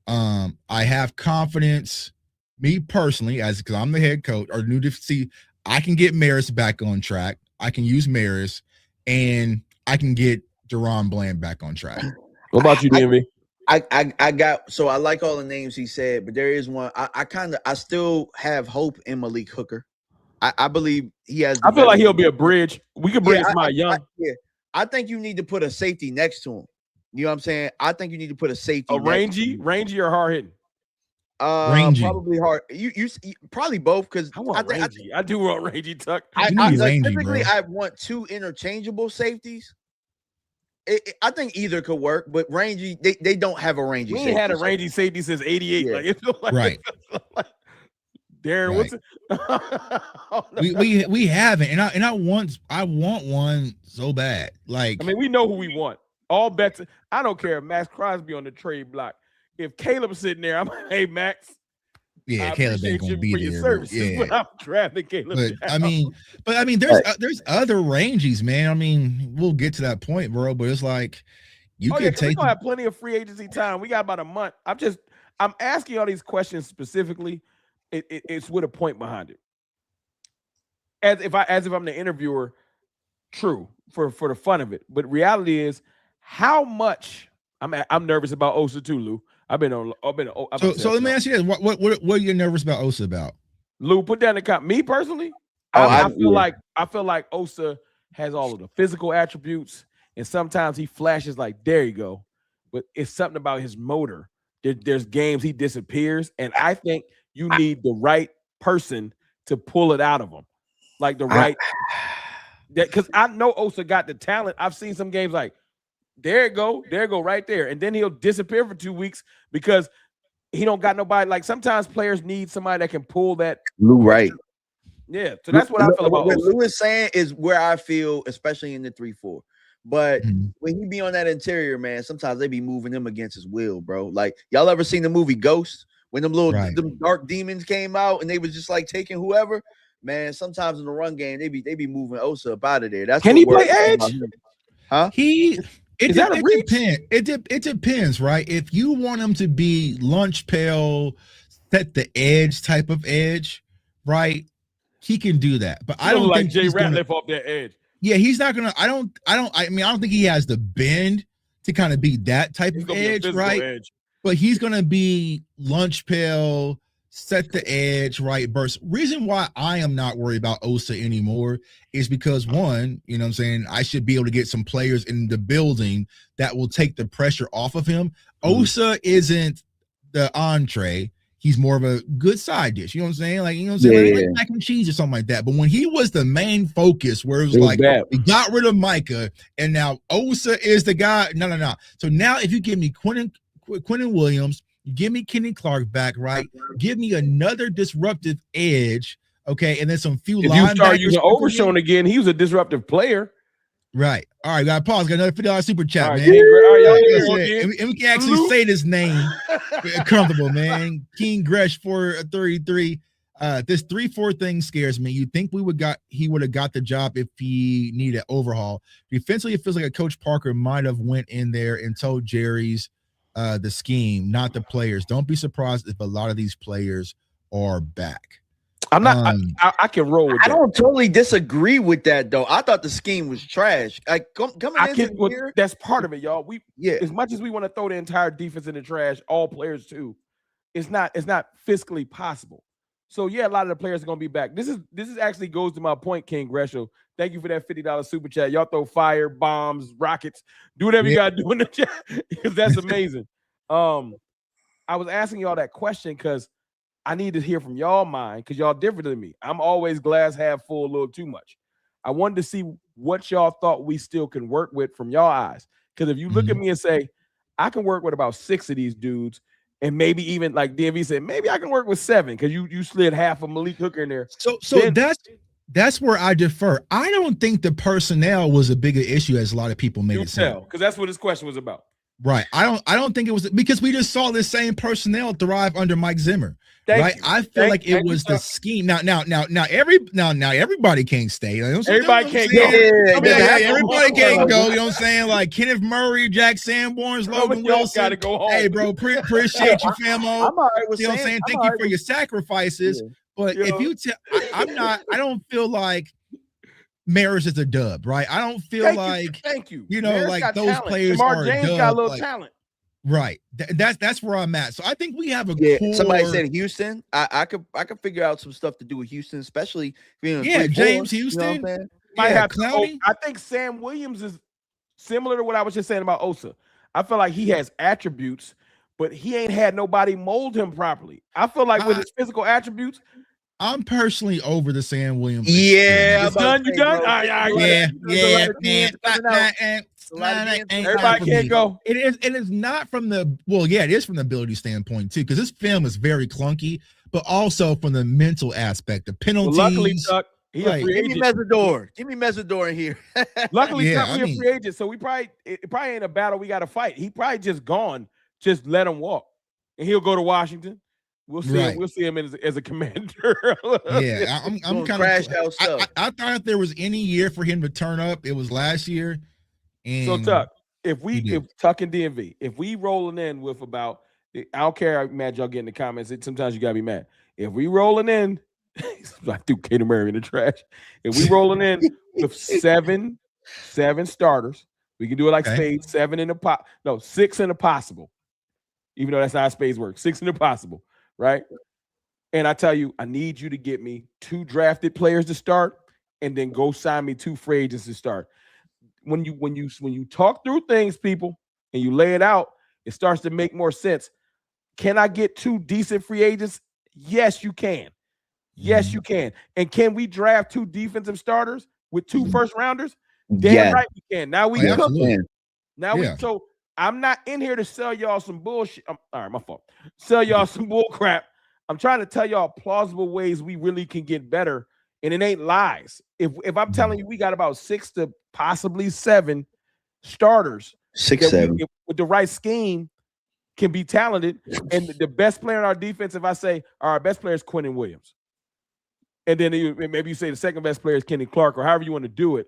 I have confidence, me personally, because I'm the head coach, or new to see, I can get Maris back on track. I can use Maris, and I can get Deron Bland back on track. What about you, DMV? I got, so I like all the names he said, but there is one I still have hope in Malik Hooker. I believe he has. I feel like he'll be a bridge. We could bring somebody young. I think you need to put a safety next to him. You know what I'm saying? I think you need to put a safety. Rangy or hard hitting? Rangy. Probably hard. You probably both, because I do want rangy, Tuck. Typically, I want two interchangeable safeties. I think either could work, but rangy, they don't have a rangy. We ain't had a rangy safety since '88. Yeah. Like, it feels like right. Darren, right. We haven't, and I want one so bad. Like, I mean, we know who we want. All bets. I don't care if Max Crosby on the trade block. If Caleb's sitting there, I'm like, hey Max. Yeah, Caleb ain't gonna be there. Services, but I'm drafting Caleb. But I mean, there's other rangies, man. I mean, we'll get to that point, bro. But it's like you could take. We're gonna have plenty of free agency time. We got about a month. I'm asking all these questions specifically. It's with a point behind it. As if I'm the interviewer, true, for the fun of it. But reality is, how much I'm nervous about Osa too, Lou. So let me ask you this: what are you nervous about Osa about? Lou, put down the comment. Me personally, I feel like Osa has all of the physical attributes, and sometimes he flashes like, there you go. But it's something about his motor. There's games he disappears, and I think you need the right person to pull it out of him, like because I know Osa got the talent. I've seen some games like, there it go right there, and then he'll disappear for 2 weeks because he don't got nobody. Like, sometimes players need somebody that can pull that. Lou, right? Yeah, so that's what I feel about what Osa. Lou is saying is where I feel, especially in the 3-4. But when he be on that interior, man, sometimes they be moving him against his will, bro. Like, y'all ever seen the movie Ghost? When them them dark demons came out and they was just like taking whoever, man. Sometimes in the run game, they be moving Osa up out of there. That's can he play edge? Huh? It depends, right? If you want him to be lunch pail, set the edge type of edge, right? He can do that. But I don't think Jay Ratliff off that edge. Yeah, he's not gonna. I don't think he has the bend to kind of be that type of edge, right? Edge. But he's gonna be lunch pail, set the edge, right? Burst. Reason why I am not worried about Osa anymore is because, one, you know what I'm saying, I should be able to get some players in the building that will take the pressure off of him. Osa isn't the entree. He's more of a good side dish. You know what I'm saying? Like, you know what I'm saying? Like mac and cheese or something like that. But when he was the main focus, where it was like, we got rid of Micah, and now Osa is the guy. No. So now if you give me Quentin Williams, you give me Kenny Clark back, right? Give me another disruptive edge, okay? And then some few linebackers. If you start using Overshown again, he was a disruptive player. Right. All right, got pause. Got another $50 super chat, man. And we can actually say this name comfortable, man. King Gresh 433. This 3-4 thing scares me. You think he would have got the job if he needed an overhaul. Defensively, it feels like a Coach Parker might have went in there and told Jerry's the scheme, not the players. Don't be surprised if a lot of these players are back. I'm not. I can roll with that. I don't totally disagree with that, though. I thought the scheme was trash. Like that's part of it, y'all. As much as we want to throw the entire defense in the trash, all players too, it's not fiscally possible. So yeah, a lot of the players are gonna be back. This is actually goes to my point, King Gresham. Thank you for that $50 super chat. Y'all throw fire, bombs, rockets, do whatever you gotta do in the chat because that's amazing. I was asking y'all that question because I need to hear from y'all mind because y'all different than me. I'm always glass half full, a little too much. I wanted to see what y'all thought we still can work with from y'all eyes. Because if you look at me and say, I can work with about 6 of these dudes, and maybe even like DMV said, maybe I can work with 7 because you slid half of Malik Hooker in there. So that's where I defer. I don't think the personnel was a bigger issue as a lot of people made it sound. Because that's what this question was about. Right. I don't think it was because we just saw this same personnel thrive under Mike Zimmer. Right. I feel like it was the scheme. Now everybody can't stay. You know everybody can't go. Everybody can't go. You know what I'm saying? Like Kenneth Murray, Jack Sanborn's, Logan Wilson. Gotta go home. Hey, bro, appreciate you, famo. I'm all right with you know what I'm saying? Thank you for your sacrifices. Yeah. But if you I don't feel like Maris is a dub, right? I don't feel thank you. You know, Maris like those talent. players Jamar are James a dub, got a little like, talent. Right. That's where I'm at. So I think we have a core... Somebody said Houston. I could figure out some stuff to do with Houston, especially James Houston. You know might have Clowney. I think Sam Williams is similar to what I was just saying about Osa. I feel like he has attributes, but he ain't had nobody mold him properly. I feel like with his physical attributes, I'm personally over the Sam Williams. Yeah, it's done. You done? Everybody can't go. It is not from the it is from the ability standpoint too, because this film is very clunky, but also from the mental aspect, the penalties. Well, luckily, Chuck, he a free agent. Give me Mesidor in here. Luckily, Chuck, we a free agent, so it probably ain't a battle we got to fight. He probably just gone. Just let him walk, and he'll go to Washington. We'll see. We'll see him as a commander. I'm kind of. I thought if there was any year for him to turn up, it was last year. And so Tuck, if Tuck and DMV, if we rolling in with about, I don't care how mad y'all get in the comments. Sometimes you gotta be mad. If we rolling in, I threw Kato Murray in the trash. If we rolling in with seven starters, we can do it like spades. 7 in the 6 in the possible. Even though that's not how spades work. 6 in the possible. Right, and I tell you, I need you to get me 2 drafted players to start, and then go sign me 2 free agents to start. When you talk through things, people, and you lay it out, it starts to make more sense. Can I get 2 decent free agents? Yes, you can. Yes, you can. And can we draft 2 defensive starters with 2 first rounders? Damn right we can. Now we cooking. So I'm not in here to sell y'all some bullshit. All right, my fault. Sell y'all some bull crap. I'm trying to tell y'all plausible ways we really can get better, and it ain't lies. If I'm telling you we got about 6 to possibly 7 starters, 6, 7 with the right scheme can be talented, and the best player on our defense, if I say our best player is Quentin Williams, and then maybe you say the second best player is Kenny Clark, or however you want to do it.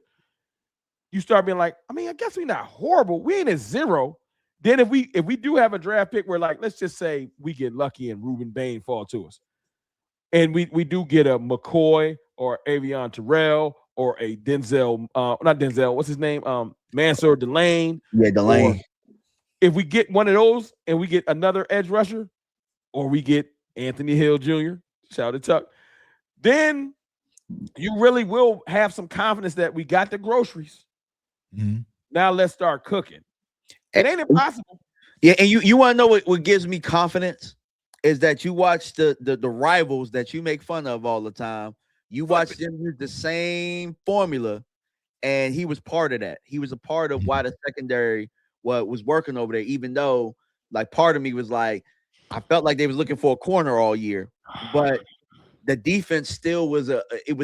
You start being like, I guess we're not horrible. We ain't at 0. Then if we do have a draft pick where, like, let's just say we get lucky and Ruben Bain fall to us, and we do get a McCoy or Avion Terrell or a Denzel, not Denzel, what's his name? Mansour Delane. Yeah, Delane. If we get one of those and we get another edge rusher, or we get Anthony Hill Jr., shout out to Tuck, then you really will have some confidence that we got the groceries. Mm-hmm. Now let's start cooking. It ain't impossible. Yeah, and you want to know what gives me confidence is that you watch the rivals that you make fun of all the time. You watch them use the same formula, and he was part of that. He was a part of why the secondary was working over there, even though, like, part of me was like, I felt like they was looking for a corner all year, but the defense still was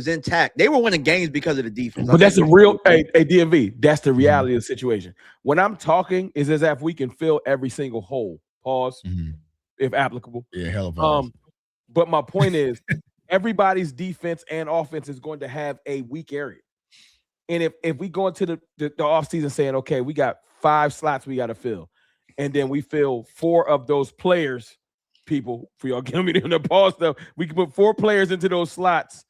intact. They were winning games because of the defense. But that's a real DMV. That's the reality of the situation. When I'm talking, is as if we can fill every single hole. Pause, if applicable. Yeah, hell of a But my point is, everybody's defense and offense is going to have a weak area. And if we go into the offseason saying, okay, we got 5 slots we got to fill, and then we fill 4 of those players. People, for y'all giving me the pause stuff, we can put 4 players into those slots,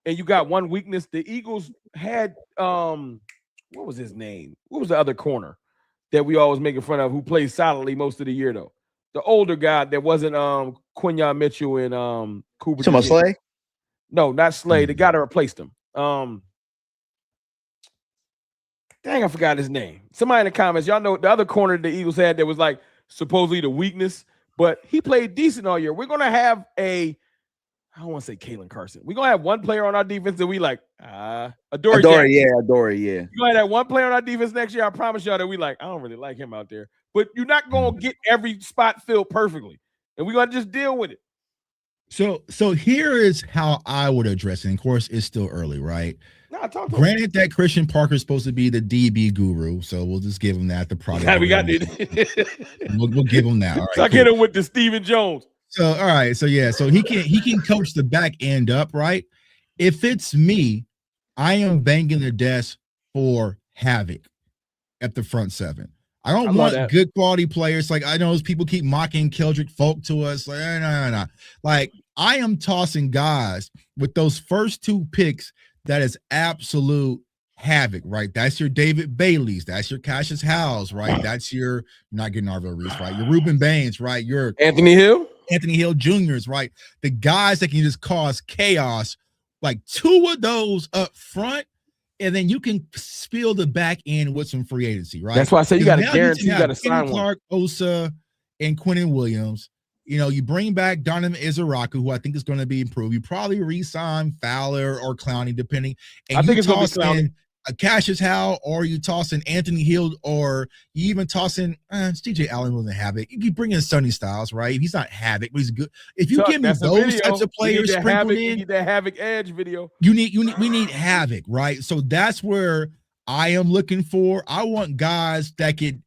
and you got one weakness. The Eagles had what was his name? What was the other corner that we always making fun of who played solidly most of the year though? The older guy that wasn't Quinyon Mitchell and Cooper. Talking about Slay? No, not Slay. The guy that replaced him. Dang, I forgot his name. Somebody in the comments, y'all know the other corner the Eagles had that was like supposedly the weakness. But he played decent all year. We're going to have I don't want to say Kalen Carson. We're going to have one player on our defense that we like, Adoree. Yeah. We're going to have one player on our defense next year. I promise y'all that we like, I don't really like him out there. But you're not going to get every spot filled perfectly. And we're going to just deal with it. So here is how I would address it. And of course, it's still early, right? No, I talked to him. Granted that Christian Parker is supposed to be the DB guru, so we'll just give him that. The product. Yeah, we got it. We'll give him that. All right. So I get him with the Stephen Jones. So all right. So yeah. So he can coach the back end up, right? If it's me, I am banging the desk for Havoc at the front seven. I don't want good quality players. Like I know those people keep mocking Keldrick Folk to us. Like no. Like I am tossing guys with those first 2 picks. That is absolute havoc, right? That's your David Bailey's. That's your Cassius Howells, right? That's your not getting Arvell Reese, right? Your Reuben Baines, right? Your Anthony Hill Jr.'s, right? The guys that can just cause chaos. Like 2 of those up front. And then you can spill the back end with some free agency, right? That's why I say you got to guarantee, you got to sign Clark, Osa, and Quentin Williams. You know, you bring back Donovan Izaraku, who I think is going to be improved. You probably re-sign Fowler or Clowney, depending. And I think it's toss going to be Clowney. A Cassius Howell, or you toss in Anthony Hill, or you even toss in DJ Allen wasn't Havoc. You bring in Sonny Styles, right? He's not Havoc, but he's good. If you give me those types of players sprinkled in, you need that Havoc edge video. We need Havoc, right? So that's where I am looking for. I want guys that could,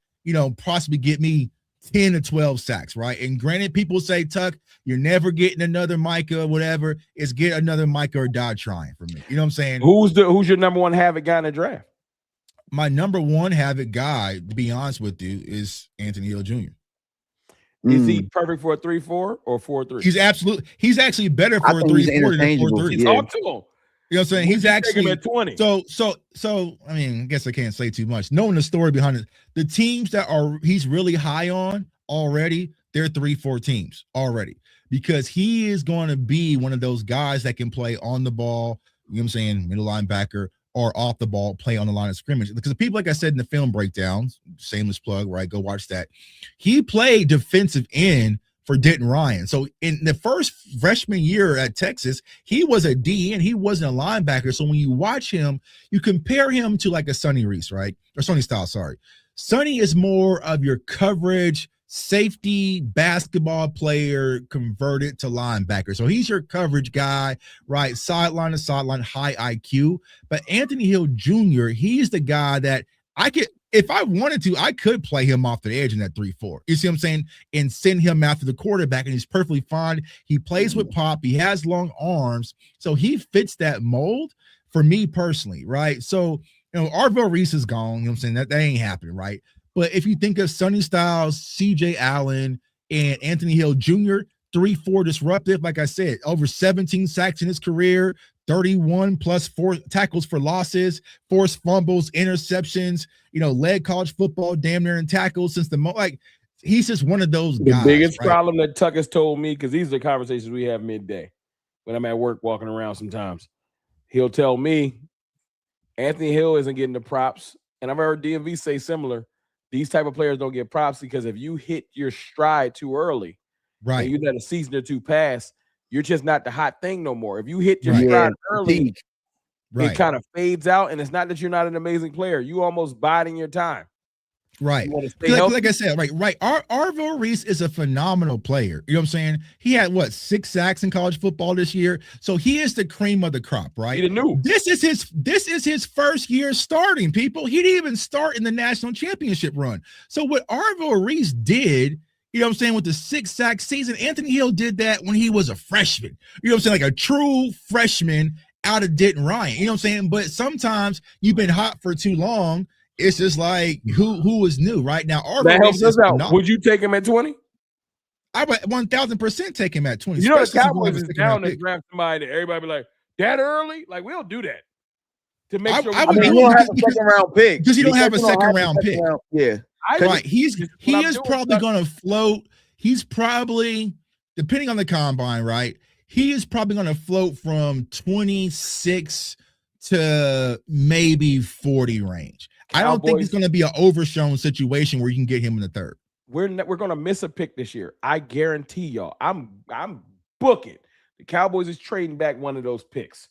possibly get me 10 to 12 sacks, right? And granted, people say, Tuck, you're never getting another Micah, whatever. It's get another Micah or die trying for me. You know what I'm saying? Who's your number one Havoc guy in the draft? My number one Havoc guy, to be honest with you, is Anthony Hill Jr. Is he perfect for a 3-4 or 4-3? He's actually better for a 3-4 than a 4-3. Talk to him. You know what I'm saying? He's actually at 20. So I mean, I guess I can't say too much. Knowing the story behind it, the teams that he's really high on already, they're 3-4 teams already, because he is going to be one of those guys that can play on the ball, you know what I'm saying, middle linebacker, or off the ball, play on the line of scrimmage. Because the people, like I said in the film breakdowns, shameless plug, right? Go watch that. He played defensive end for Denton Ryan. So in the first freshman year at Texas, he was a DN. He wasn't a linebacker. So when you watch him, you compare him to like a Sonny Reese, right? Or Sonny Styles, sorry. Sonny is more of your coverage, safety, basketball player converted to linebacker. So he's your coverage guy, right? Sideline to sideline, high IQ. But Anthony Hill Jr., he's the guy that I could, if I wanted to, I could play him off the edge in that 3-4. You see what I'm saying? And send him after the quarterback, and he's perfectly fine. He plays with pop. He has long arms. So he fits that mold for me personally, right? So, Arvell Reese is gone. You know what I'm saying? That ain't happening, right? But if you think of Sonny Styles, CJ Allen, and Anthony Hill Jr., 3-4 disruptive, like I said, over 17 sacks in his career, 31 plus 4 tackles for losses, forced fumbles, interceptions, led college football damn near in tackles since he's just one of those guys. The biggest problem that Tuck has told me, because these are the conversations we have midday when I'm at work walking around sometimes, he'll tell me Anthony Hill isn't getting the props. And I've heard DMV say similar. These type of players don't get props because if you hit your stride too early, right, and you let a season or two pass, you're just not the hot thing no more. If you hit your stride early, it kind of fades out, and it's not that you're not an amazing player. You almost biding your time. Right. Like I said, right. Arvell Reese is a phenomenal player. You know what I'm saying? He had 6 sacks in college football this year. So he is the cream of the crop, right? He knew. This is his first year starting, people. He didn't even start in the national championship run. So what Arvell Reese did, you know what I'm saying, with the 6-sack season, Anthony Hill did that when he was a freshman. You know what I'm saying? Like a true freshman out of Denton Ryan. You know what I'm saying? But sometimes you've been hot for too long. It's just like who is new right now. That helps us out. Would you take him at 20? I would 1,000% take him at 20. You know, the Cowboys is down to draft somebody that everybody be like, that early? Like, we'll do that to make sure. I mean, you don't have a second-round pick because you don't have a second-round pick. Yeah, right. He is probably going to float. He's probably, depending on the combine, right? He is probably going to float from 26 to maybe 40 range. I don't think it's going to be an overshown situation where you can get him in the third. We're going to miss a pick this year. I guarantee y'all. I'm booking. The Cowboys is trading back one of those picks.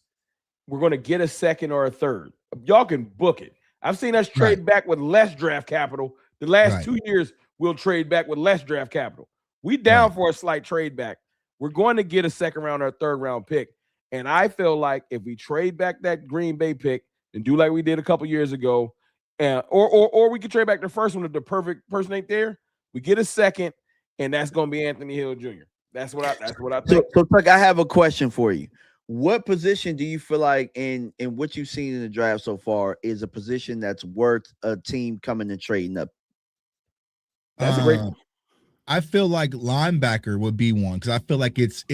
We're going to get a second or a third. Y'all can book it. I've seen us trade back with less draft capital. The last 2 years, we'll trade back with less draft capital. We down for a slight trade back. We're going to get a second round or a third round pick. And I feel like if we trade back that Green Bay pick, and do like we did a couple years ago, and or we could trade back the first one if the perfect person ain't there. We get a second, and that's going to be Anthony Hill Jr. That's what I think. So Tuck, I have a question for you. What position do you feel like in what you've seen in the draft so far is a position that's worth a team coming and trading up? That's a great. I feel like linebacker would be one because I feel like it's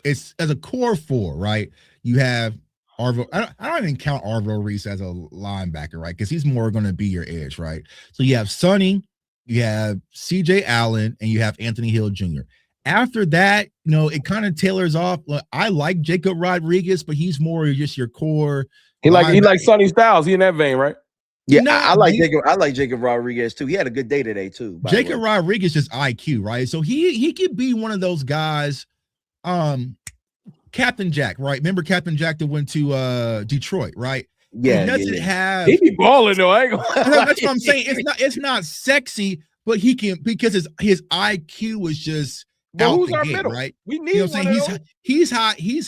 as a core four, right? You have Arvo. I don't even count Arvo Reese as a linebacker, right? Because he's more going to be your edge, right? So you have Sonny, you have CJ Allen, and you have Anthony Hill Jr. After that, it kind of tailors off. Look, I like Jacob Rodriguez, but he's more just your core. He like Sonny Styles. He in that vein, right? Yeah, I like Jacob. I like Jacob Rodriguez too. He had a good day today too. Jacob Rodriguez is IQ, right? So he could be one of those guys. Captain Jack, right? Remember Captain Jack that went to Detroit, right? Yeah, he doesn't have. He be balling though. That's what I'm saying. It's not sexy, but he can because his IQ is just. But who's the our gate, middle? Right? We need one of those. He's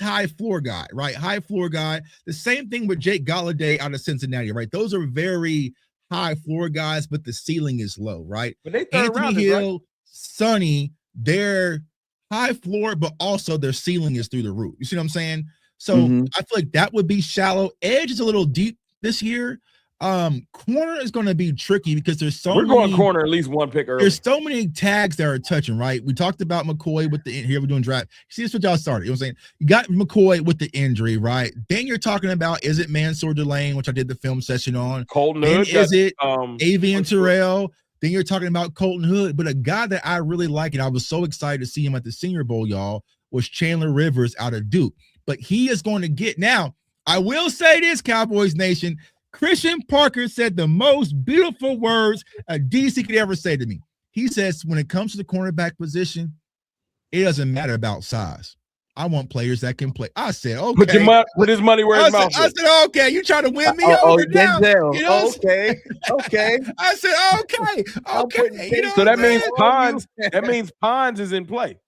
high floor guy, right? High floor guy. The same thing with Jake Galladay out of Cincinnati, right? Those are very high floor guys, but the ceiling is low, right? But they Anthony Hill, right? Sonny, they're high floor, but also their ceiling is through the roof. You see what I'm saying? So I feel like that would be shallow. Edge is a little deep this year. Corner is going to be tricky because there's so we're going corner at least one pick early. There's so many tags that are touching, right? We talked about McCoy with here we're doing draft. See, this is what y'all started. You know what I'm saying? You got McCoy with the injury, right? Then you're talking about is it Mansour Delane, which I did the film session on. Colton Hood. Is it Avian Terrell? Then you're talking about Colton Hood, but a guy that I really like, and I was so excited to see him at the Senior Bowl, y'all, was Chandler Rivers out of Duke. But he is going to get now. I will say this, Cowboys Nation. Christian Parker said the most beautiful words a DC could ever say to me. He says, when it comes to the cornerback position, it doesn't matter about size. I want players that can play. I said, okay. Put his money where his mouth is. I said, okay, you trying to win me over now. Okay. I said, okay. So that means Pons. That means Pons is in play.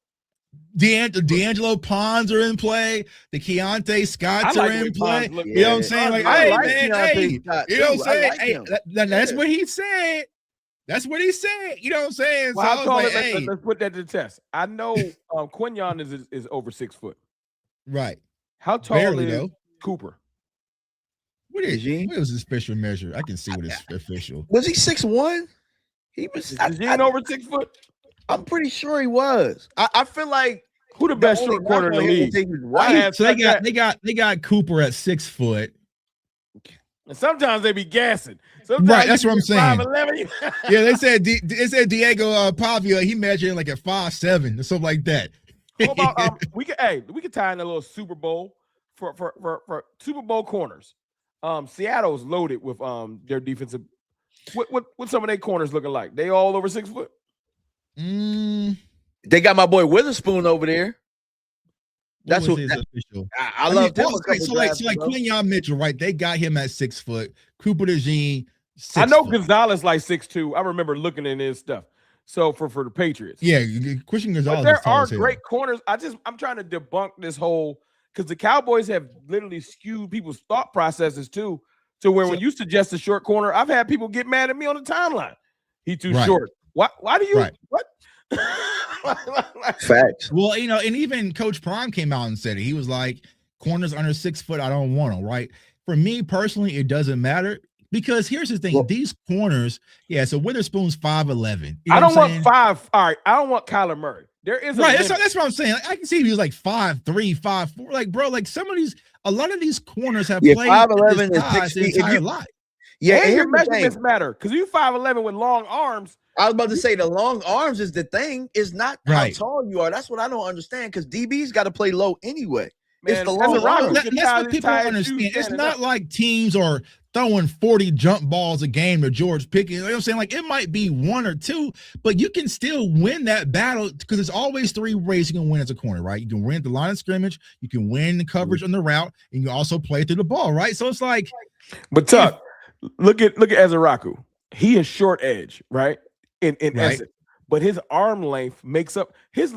D'Angelo Pons are in play. The Keontae Scotts are in play. You know what I'm saying? Like, you know what I'm saying? Hey, that's what he said. That's what he said. You know what I'm saying? Well, so let's put that to the test. I know Quinyon is over 6 foot. Right. How tall is Cooper? What was his official measure? I can see what his official. Was he 6'1"? He was. Is he over 6 foot? I'm pretty sure he was. I feel like who the best short corner in the league? Right. So they got Cooper at 6 foot. And sometimes they be gassing. Sometimes right, that's what I'm saying. 5'11". Yeah, they said Diego Pavia, he measured like at 5'7" or something like that. What about we could tie in a little Super Bowl for Super Bowl corners. Seattle's loaded with their defensive. What some of their corners looking like? They all over 6 foot. They got my boy Witherspoon over there. That's what official. I love him. So like Quinyon Mitchell, right? They got him at 6 foot. Cooper DeJean. I know Gonzalez like 6'2". I remember looking in his stuff. So for the Patriots, yeah, Christian Gonzalez. But there are great corners. I'm trying to debunk this whole because the Cowboys have literally skewed people's thought processes too. To where when you suggest a short corner, I've had people get mad at me on the timeline. He too short. Why do you what? Facts. Well, and even Coach Prime came out and said it. He was like, corners under 6 foot, I don't want them, right? For me personally, it doesn't matter because here's the thing: these corners, so Witherspoon's 5'11". I don't want 5. All right, I don't want Kyler Murray. There is that's what I'm saying. Like, I can see if he was like 5'3", 5'4". Like, bro, like a lot of these corners have played 5'11" is 60 entire life. Yeah, and your measurements matter because you 5'11" with long arms. I was about to say the long arms is the thing. It's not how tall you are. That's what I don't understand because DB's got to play low anyway. Man, it's the long arms. That's what people don't understand. It's not like teams are throwing 40 jump balls a game to George Pickens. You know what I'm saying? Like it might be 1 or 2, but you can still win that battle because there's always 3 ways you can win as a corner, right? You can win at the line of scrimmage, you can win the coverage on the route, and you can also play through the ball, right? So it's like, but Tuck, look at Ezeraku. He is short edge, right? In essence, but his arm length makes up his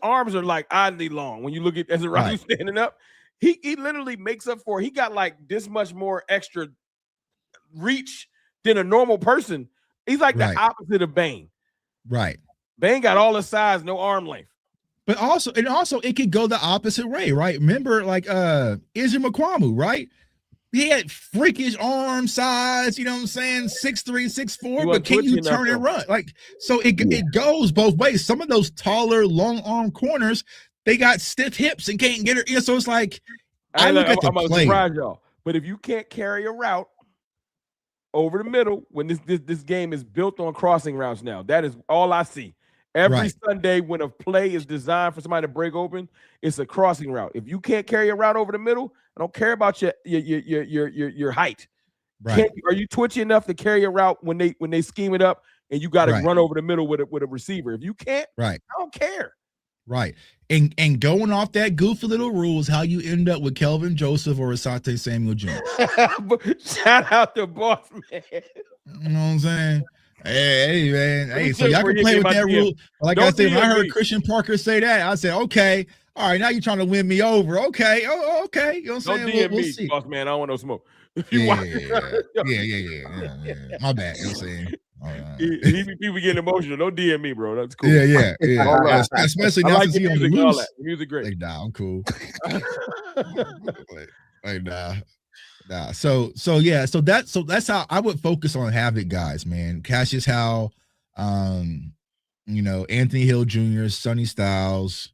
arms are like oddly long. When you look at Ezeraku standing up, he literally makes up for. He got like this much more extra reach than a normal person. He's like the opposite of Bane. Right. Bane got all the size, no arm length. But also it could go the opposite way, right? Remember, like Israel McQuamu, right? He had freakish arm size, you know what I'm saying? 6'3", 6'4", but can you turn and run? Like, so it goes both ways. Some of those taller, long arm corners, they got stiff hips and can't get it. So it's like, I look at the I'm play. Surprise y'all. But if you can't carry a route over the middle, when this game is built on crossing routes now, that is all I see. Every Sunday when a play is designed for somebody to break open, it's a crossing route. If you can't carry a route over the middle, I don't care about your height. Right. Are you twitchy enough to carry a route when they scheme it up and you got to run over the middle with a receiver? If you can't, I don't care. Right. And going off that goofy little rule is how you end up with Kelvin Joseph or Asante Samuel Jones. Shout out to Boss Man. You know what I'm saying? Hey, man. Hey, so y'all can play with that rule. Like I said, when I heard Christian Parker say that, I said, okay, all right, now you're trying to win me over. Okay. Oh, okay. You know what I'm saying? Don't DM we'll me, see. Boss Man. I don't want no smoke. Yeah. My bad. You know what I'm saying? People getting emotional. Don't DM me, bro. That's cool. Yeah. Especially now since he on the loose. Music great. Like, nah, I'm cool. like, nah. So that's how I would focus on Havoc guys, man. Cassius Howe, Anthony Hill Jr., Sonny Styles,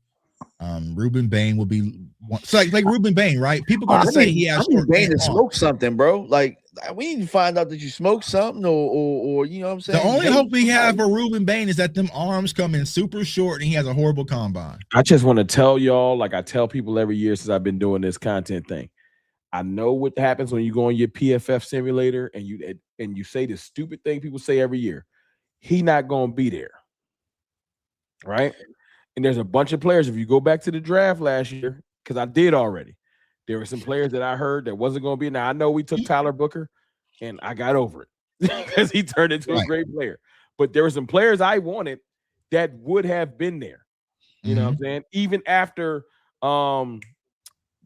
Ruben Bain will be one. So like Ruben Bain, right? People gonna say he has Bain to smoke something, bro. Like we need to find out that you smoke something or you know what I'm saying. The only hope we have for Ruben Bain is that them arms come in super short and he has a horrible combine. I just want to tell y'all, like I tell people every year since I've been doing this content thing. I know what happens when you go on your PFF simulator and you say the stupid thing people say every year. He not gonna be there, right? And there's a bunch of players. If you go back to the draft last year, because I did already, there were some players that I heard that wasn't gonna be. Now I know we took Tyler Booker, and I got over it because he turned into a great player. But there were some players I wanted that would have been there. You know what I'm saying? Even after the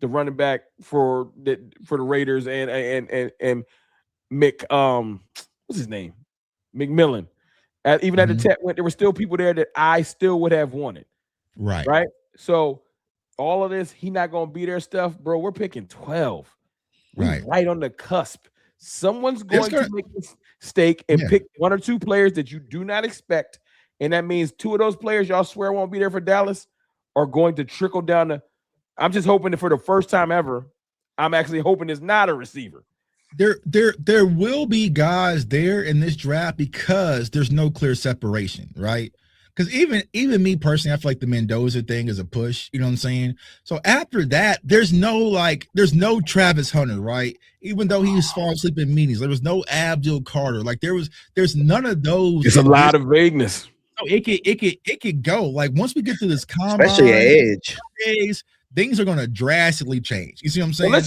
running back for the Raiders and Mick, what's his name? McMillan. Even at the Tech went, there were still people there that I still would have wanted. Right. So all of this, he not gonna be there stuff, bro. We're picking 12. Right on the cusp. Someone's going to make a mistake and pick one or two players that you do not expect. And that means two of those players y'all swear won't be there for Dallas are going to trickle down the. I'm just hoping that for the first time ever, I'm actually hoping it's not a receiver. There will be guys there in this draft because there's no clear separation, right? Because even me personally, I feel like the Mendoza thing is a push, you know what I'm saying? So after that, there's no Travis Hunter, right? Even though he was falling asleep in meetings, there was no Abdul Carter. Like there's none of those. It's a lot of vagueness. So it could go. Like once we get to this combine, especially at edge. Things are going to drastically change. You see what I'm saying? Well,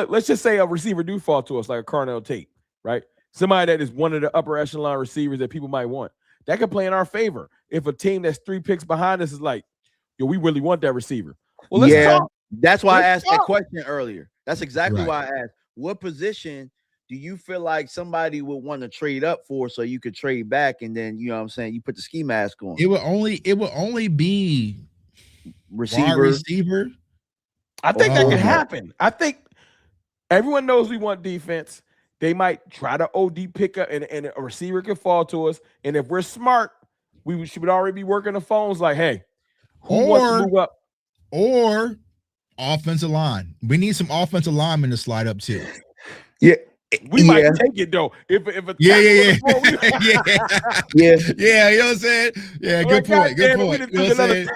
let's just say a receiver do fall to us like a Carnell Tate, right? Somebody that is one of the upper echelon receivers that people might want. That could play in our favor. If a team that's 3 picks behind us is like, yo, we really want that receiver. Well, let's talk. That's why I asked that question earlier. That's exactly why I asked. What position do you feel like somebody would want to trade up for so you could trade back and then, you know what I'm saying, you put the ski mask on? It would only be receiver. I think that could happen. I think everyone knows we want defense. They might try to OD pick up and a receiver could fall to us. And if we're smart, we should already be working the phones like, hey, who wants to move up? Or offensive line. We need some offensive linemen to slide up too. Yeah. We might take it though. If a yeah. You know what I'm saying? Yeah, good point. Good point. You know what I'm saying?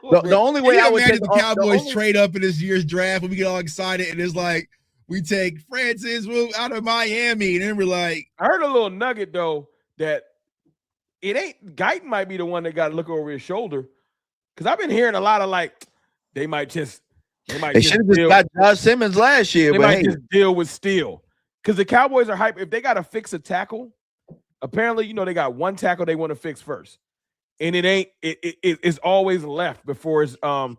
The only way I would imagine the Cowboys trade up in this year's draft when we get all excited and it's like we take Francis out of Miami and then we're like, I heard a little nugget though that it ain't Guyton might be the one that got to look over his shoulder because I've been hearing a lot of like they should have just got Josh Simmons last year. They might just deal with Steele. Because the Cowboys are hype. If they got to fix a tackle, apparently, they got one tackle they want to fix first. And it's always left before it's I'm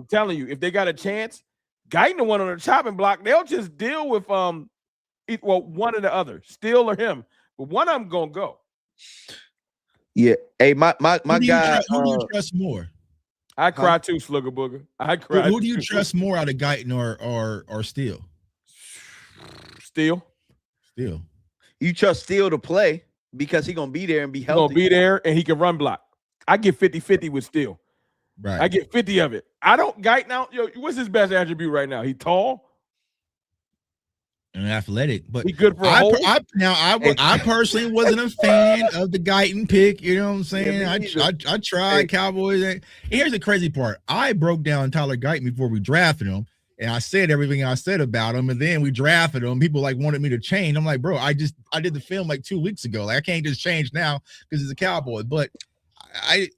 telling you, if they got a chance, Guyton the one on the chopping block, they'll just deal with Well, one or the other, Steele or him, but one of them gonna go. Yeah. Hey, my guy. Who do you trust more? I cry too, Slugger Booger. I cry. Who do you trust more out of Guyton or Steele? Steele. You trust Steele to play because he gonna be there and be healthy. He's gonna be there and he can run block. I get 50-50 with Steele. Right. I get 50 of it. I don't Guyton out. Yo, what's his best attribute right now? He tall and athletic, but he good for a hole. I personally wasn't a fan of the Guyton pick. You know what I'm saying? Yeah, I tried Cowboys. And here's the crazy part. I broke down Tyler Guyton before we drafted him, and I said everything I said about him. And then we drafted him. People like wanted me to change. I'm like, bro, I did the film like 2 weeks ago. Like I can't just change now because he's a Cowboy. But I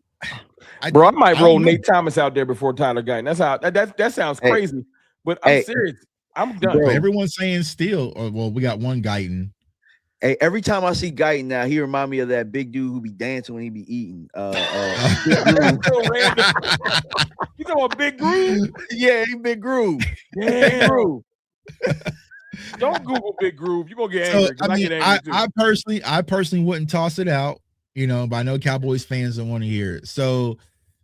might roll Nate Thomas out there before Tyler Guyton. That's how that sounds crazy. But I'm serious. I'm done. Bro, everyone's saying Steele. Well, we got one Guyton. Hey, every time I see Guyton now, he remind me of that big dude who be dancing when he be eating. You know a Big Groove? Yeah, he Big Groove. Big Groove. Don't Google Big Groove. You're gonna get angry. So, I personally wouldn't toss it out, but I know Cowboys fans don't want to hear it. So,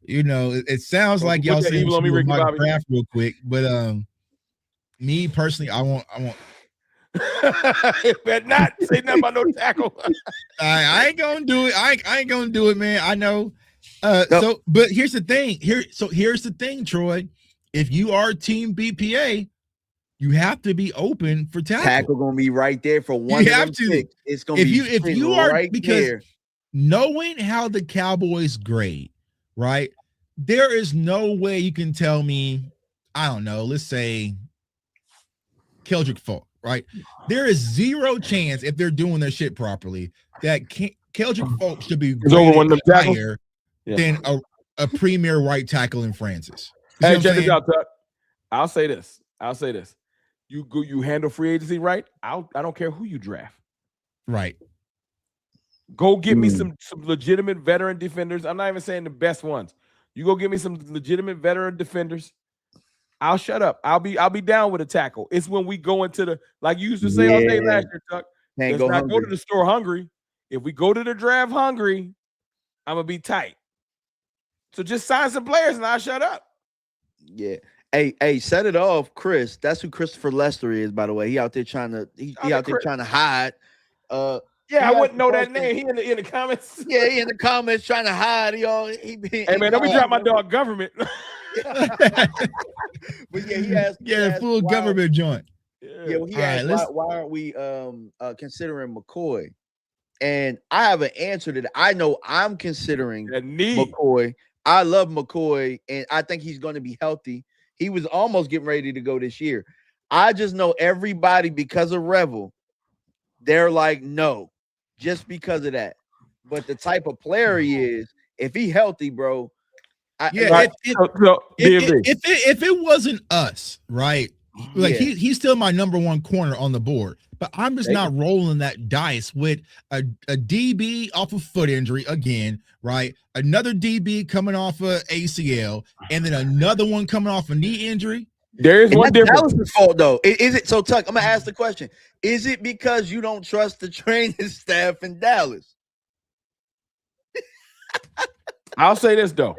it sounds like y'all saying my draft real quick, but me personally, I want. Better not say nothing about no tackle. I ain't gonna do it. I ain't gonna do it, man. I know. So, but here's the thing. Here's the thing, Troy. If you are team BPA, you have to be open for tackle. Tackle gonna be right there for one. You have to. Picks. It's gonna be if you are right because there. Knowing how the Cowboys grade, right? There is no way you can tell me. I don't know. Let's say Keldrick Falk, right? There is zero chance if they're doing their shit properly that Keldrick Falk should be higher than a premier right tackle in Francis. Hey, check this out, Tuck. I'll say this. You handle free agency right. I don't care who you draft. Right. Go get me some legitimate veteran defenders. I'm not even saying the best ones. You go get me some legitimate veteran defenders. I'll shut up. I'll be down with a tackle. It's when we go into the, like you used to say all day last year, Tuck. Let's not go to the store hungry. If we go to the draft hungry, I'm gonna be tight. So just sign some players and I'll shut up. Yeah. Hey, set it off, Chris. That's who Christopher Lester is, by the way. He out there trying to hide. Yeah, I wouldn't know that name. He in the comments. Yeah, he in the comments trying to hide. Hey man, don't be drop my dog government. But yeah, he has full government joint. Yeah, well, he asked why aren't we considering McCoy? And I have an answer to that. I know I'm considering McCoy. I love McCoy, and I think he's going to be healthy. He was almost getting ready to go this year. I just know everybody, because of Revel, they're like, no, just because of that. But the type of player he is, if he healthy, bro. If it wasn't us, right? Like he's still my number one corner on the board, but I'm just not rolling that dice with a DB off of foot injury again, right? Another DB coming off of ACL, and then another one coming off a knee injury. There is one difference. Dallas' fault though. Is it so, Tuck? I'm gonna ask the question: is it because you don't trust the training staff in Dallas? I'll say this though.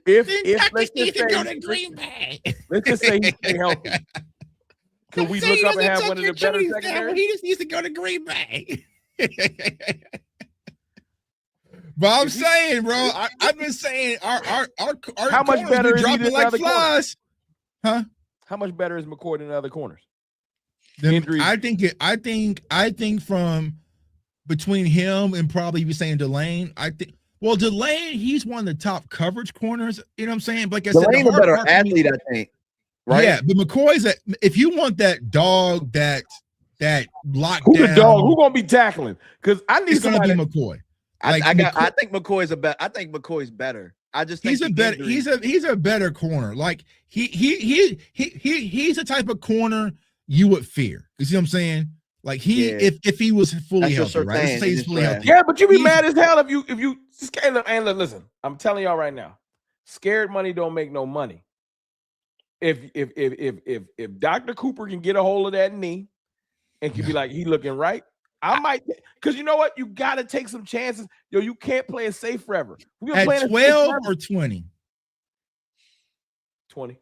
If let's just say he's stay healthy, can we look up and have one of the better secondaries? He just needs to go to Green Bay. But I'm saying, bro, I've been saying our how much better is he than like other flies? Huh? How much better is McCoy than the other corners? I think from between him and probably you saying Delane, Well, Delane, he's one of the top coverage corners. You know what I'm saying? But like I said, Delane's a better athlete, I think. Right? Yeah, but McCoy's if you want that dog, that lockdown. Who's the dog? Who gonna be tackling? Because I need somebody to be McCoy. I think McCoy's I think McCoy's better. I just think he's a better corner. Like he's the type of corner you would fear. You see what I'm saying? Like if he was fully healthy, right? Let's say he's fully healthy. Yeah, but you be mad as hell if you scared them. And listen, I'm telling y'all right now, scared money don't make no money. If Dr. Cooper can get a hold of that knee, and can be like, he looking right. I might, because you know what? You got to take some chances. Yo, you can't play it safe forever. We at 12 or 20? 20.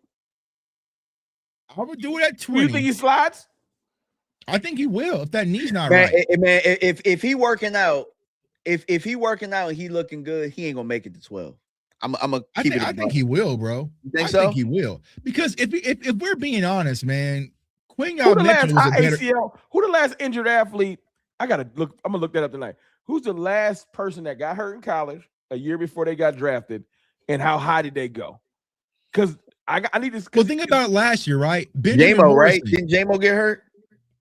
I would do it at 20. Do you think he slides? I think he will if that knee's not right. right. If he working out, if he working out and he looking good, he ain't gonna make it to 12. I'm gonna keep it. I think he will, bro. You think I so? think he will. Because if we're being honest, man, Quinn Who the Mitchell last was a better ACL? Who the last injured athlete? I'm gonna look that up tonight. Who's the last person that got hurt in college a year before they got drafted, and how high did they go? Because I need this. Well, think about last year, right? J-Mo, right? Didn't J-Mo get hurt?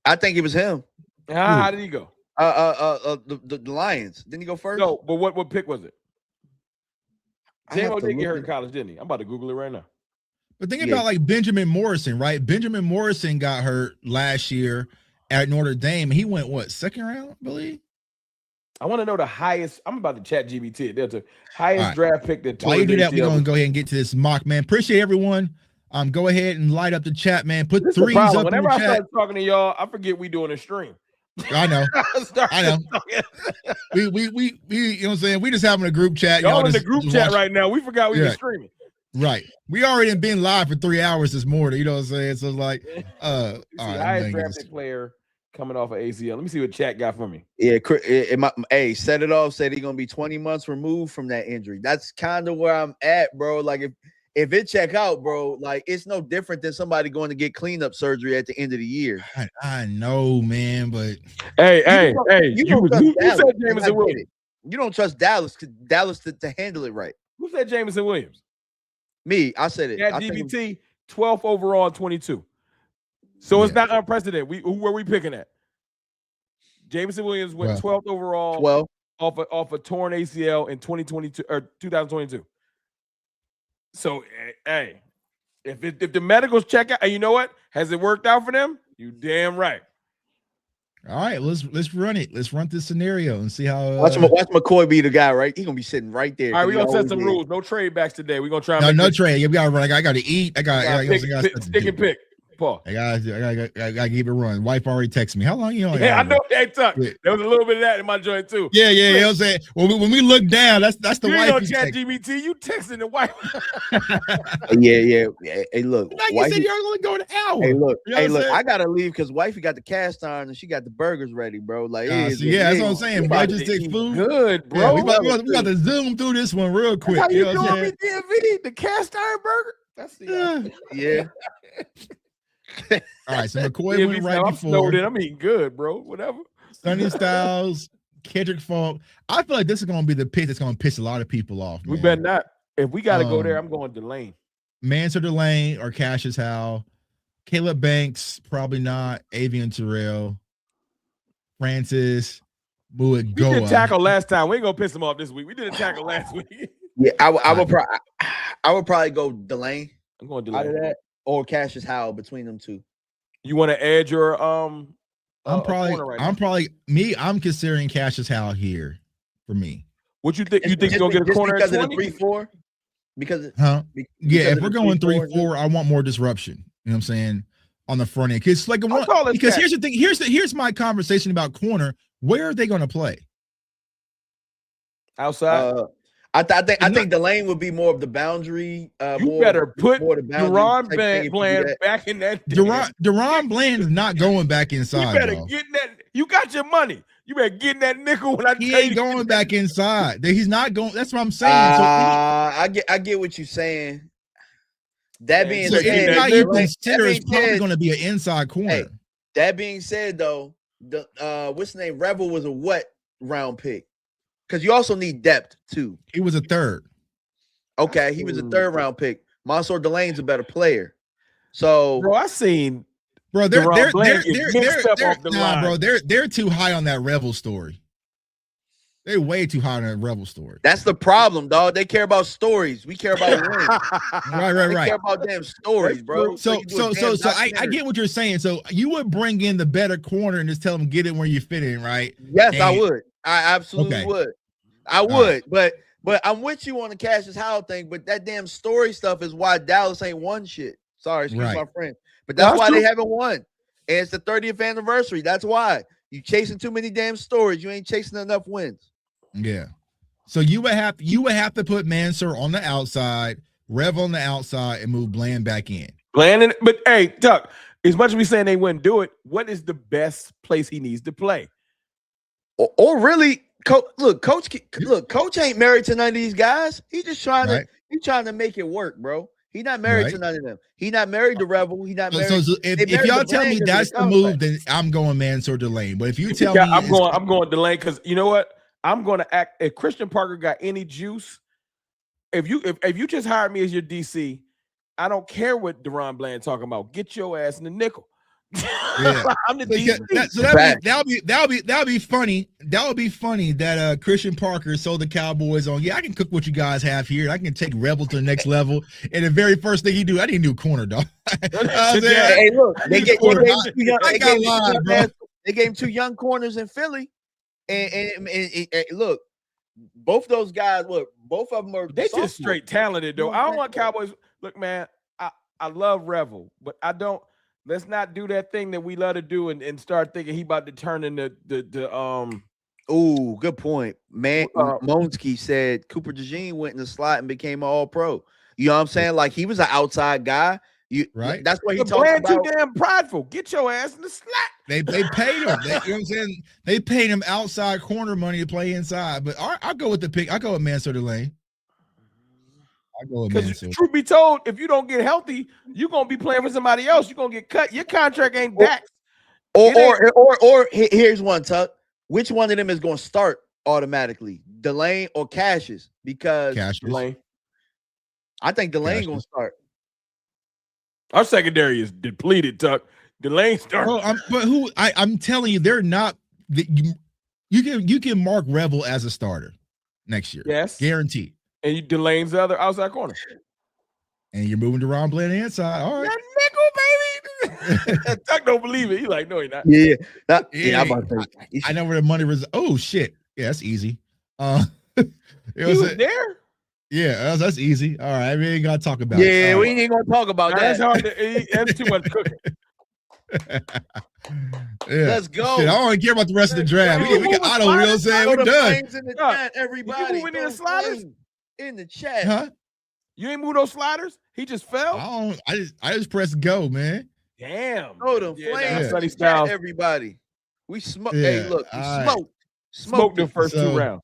I think it was him. How did he go? The Lions. Didn't he go first? No, but what pick was it? J-Mo did get hurt in college, didn't he? I'm about to Google it right now. But think about like Benjamin Morrison, right? Benjamin Morrison got hurt last year at Notre Dame. He went what, second round, I believe? I want to know the highest. I'm about to chat GBT. There's a highest draft pick that. While you do that, we're gonna go ahead and get to this mock, man. Appreciate everyone. Go ahead and light up the chat, man. Put this threes up Whenever in the I chat. start talking to y'all, I forget we doing a stream. I know. I know. we you know what I'm saying? We just having a group chat. Y'all in the group chat right now. We forgot we were streaming. Right. We already been live for 3 hours this morning. You know what I'm saying? So it's like highest drafted player coming off of ACL. Let me see what chat got for me. Yeah, hey, set it off. Said he's gonna be 20 months removed from that injury. That's kind of where I'm at, bro. Like if it check out, bro, like it's no different than somebody going to get cleanup surgery at the end of the year. I know, man, but hey, you said Jameson Williams. You don't trust Dallas to handle it right. Who said Jameson Williams? Me, I said it. At DBT, 12th overall, 22. So it's not unprecedented. Who were we picking at? Jameson Williams went 12th overall, 12 off a torn ACL in 2022 or 2022. So hey, if the medicals check out, and you know what, has it worked out for them? You damn right. All right, let's run it. Let's run this scenario and see how. Watch McCoy be the guy, right? He's gonna be sitting right there. All right, we're gonna set some rules. No trade backs today. We're gonna try. No trade. We gotta run. I gotta eat. I got stick and pick. Paul. I gotta keep it running. Wife already texted me. How long you on? Yeah, I know. Hey, Tuck. There was a little bit of that in my joint too. Yeah. You know what I'm saying? When we look down, that's the wife. You chat GBT. You texting the wife. yeah. Hey, look. Like you said, you're only going an hour. Hey, look. You know look. I gotta leave because wifey got the cast iron and she got the burgers ready, bro. Like, that's what I'm saying. I just take food. Good, bro. Yeah, we got to zoom through this one real quick. How you doing me, DMV? The cast iron burger. That's the yeah. All right, so McCoy went right before. I'm eating good, bro. Whatever. Sonny Styles, Kendrick Funk. I feel like this is going to be the pick that's going to piss a lot of people off. Man. We better not. If we got to go there, I'm going Delane. Mansour Delane or Cassius Howe. Caleb Banks, probably not. Avian Terrell. Francis Muigoa. We did a tackle last time. We ain't going to piss him off this week. We did a tackle last week. Yeah, I would probably go Delane. I'm going Delane. Out of that. Or Cassius Howe between them two. You want to add your I'm considering Cassius Howe here for me. What you think? You think you're gonna get a corner because at of the 3-4? Because if we're going 3-4, I want more disruption. You know what I'm saying? On the front end. Because here's the thing. Here's my conversation about corner. Where are they gonna play? Outside. I think Delane would be more of the boundary. You better put Deron Bland back in that. Deron Bland is not going back inside. You better get that. You got your money. You better get in that nickel when he ain't going back inside. He's not going. That's what I'm saying. I get what you're saying. That being said, anybody you consider is probably going to be an inside corner. Hey, that being said, though, what's the name? Rebel was a what round pick? Because you also need depth too. He was a third. Okay, he was a third round pick. Mansour Delane's a better player. So, bro, I seen, bro, they're too high on that Rebel story. They're way too high on that Rebel story. That's the problem, dog. They care about stories. We care about wins. Right. They care about damn stories, bro. So I get what you're saying. So you would bring in the better corner and just tell them get it where you fit in, right? Yes, I would. I absolutely would. I would, but I'm with you on the Cassius Howe thing. But that damn story stuff is why Dallas ain't won shit. Sorry, excuse my friend, but that's why they haven't won. And it's the 30th anniversary. That's why. You chasing too many damn stories. You ain't chasing enough wins. Yeah. So you would have to put Mansour on the outside, Rev on the outside, and move Bland back in. Bland, but hey, Tuck, as much as we saying they wouldn't do it, what is the best place he needs to play? Or really, Coach ain't married to none of these guys. He's just trying to make it work, bro. He's not married to none of them. He's not married to Rebel. He's not married. So if y'all tell me that's the move, then I'm going Mansour Delane. But if you tell me, I'm going Delane because you know what? I'm going to act. If Christian Parker got any juice, if you just hired me as your DC, I don't care what Deron Bland talking about. Get your ass in the nickel. Yeah. I'm the DC. That'll be funny. That would be funny that Christian Parker sold the Cowboys on. Yeah, I can cook what you guys have here. I can take Rebel to the next level. And the very first thing he do, I didn't do corner, dog. Hey, look, they gave him 2 young corners in Philly. And look, both those guys, both of them are just straight talented though. I don't want Cowboys. Look, man, I love Revel, but I don't. Let's not do that thing that we love to do and start thinking he about to turn into the Oh, good point, man. Monsky said Cooper DeJean went in the slot and became an All-Pro. You know what I'm saying? Like he was an outside guy. Right. That's what he talks about. Too damn prideful. Get your ass in the slot. They paid him. You know what I'm saying? They paid him outside corner money to play inside. But I'll go with the pick. I'll go with Mansour Delane. Because truth be told, if you don't get healthy, you're gonna be playing for somebody else. You're gonna get cut. Your contract ain't back. Or here's one, Tuck. Which one of them is gonna start automatically? Delane or Cassius? Because Delane. I think Delane gonna start. Our secondary is depleted, Tuck. Delane start. I'm telling you, they're not. You can mark Rebel as a starter next year. Yes, guaranteed. And you Delane's the other outside corner. And you're moving to Ron Bland inside. All right. That nickel, baby. Tuck don't believe it. He's like, no, he's not. Yeah. I know where the money was. Oh, shit. Yeah, that's easy. He was there? Yeah, that's easy. All right. We ain't got to talk about it. Yeah, we ain't going to talk about that. That's hard to eat. That's too much cooking. Let's go. Shit, I don't even care about the rest of the draft. We can auto, you know what I'm saying? We're done. In the chat, everybody. You moving in the sliders? In the chat. Huh? You ain't move those sliders? He just fell? I just pressed go, man. Damn. Oh, the flames. Chat, everybody. We smoke. Yeah. Hey, look, we smoked the first 2 rounds.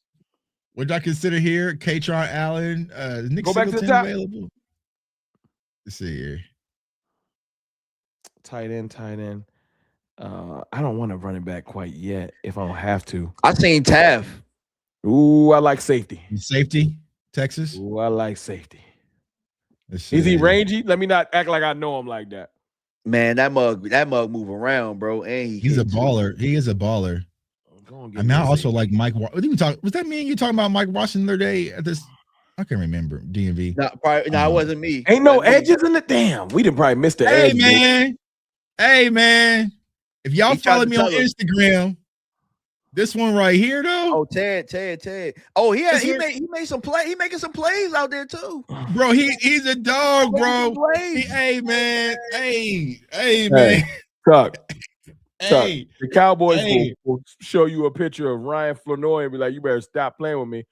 What do I consider here? Katron Allen, Nick Go back to the top. Available. Let's see here. Tight end. I don't want to run it back quite yet if I don't have to. I seen Taff. Ooh, I like safety. Safety, Texas. Ooh, I like safety. Is he rangy? Let me not act like I know him like that. Man, that mug move around, bro. And he's a baller. He is a baller. I mean, I also like Mike. What did we talk? Was that me and you talking about Mike Washington the other day at this? I can't remember. DMV. No, it wasn't me. Ain't no edges in the damn. We didn't probably miss the edge. Hey man. If y'all follow me on Instagram, this one right here though. Oh, Ted. Oh, he made some play. He making some plays out there too. Bro, he's a dog, bro. Hey man. Hey man. Tuck. The Cowboys will show you a picture of Ryan Flournoy and be like, "You better stop playing with me."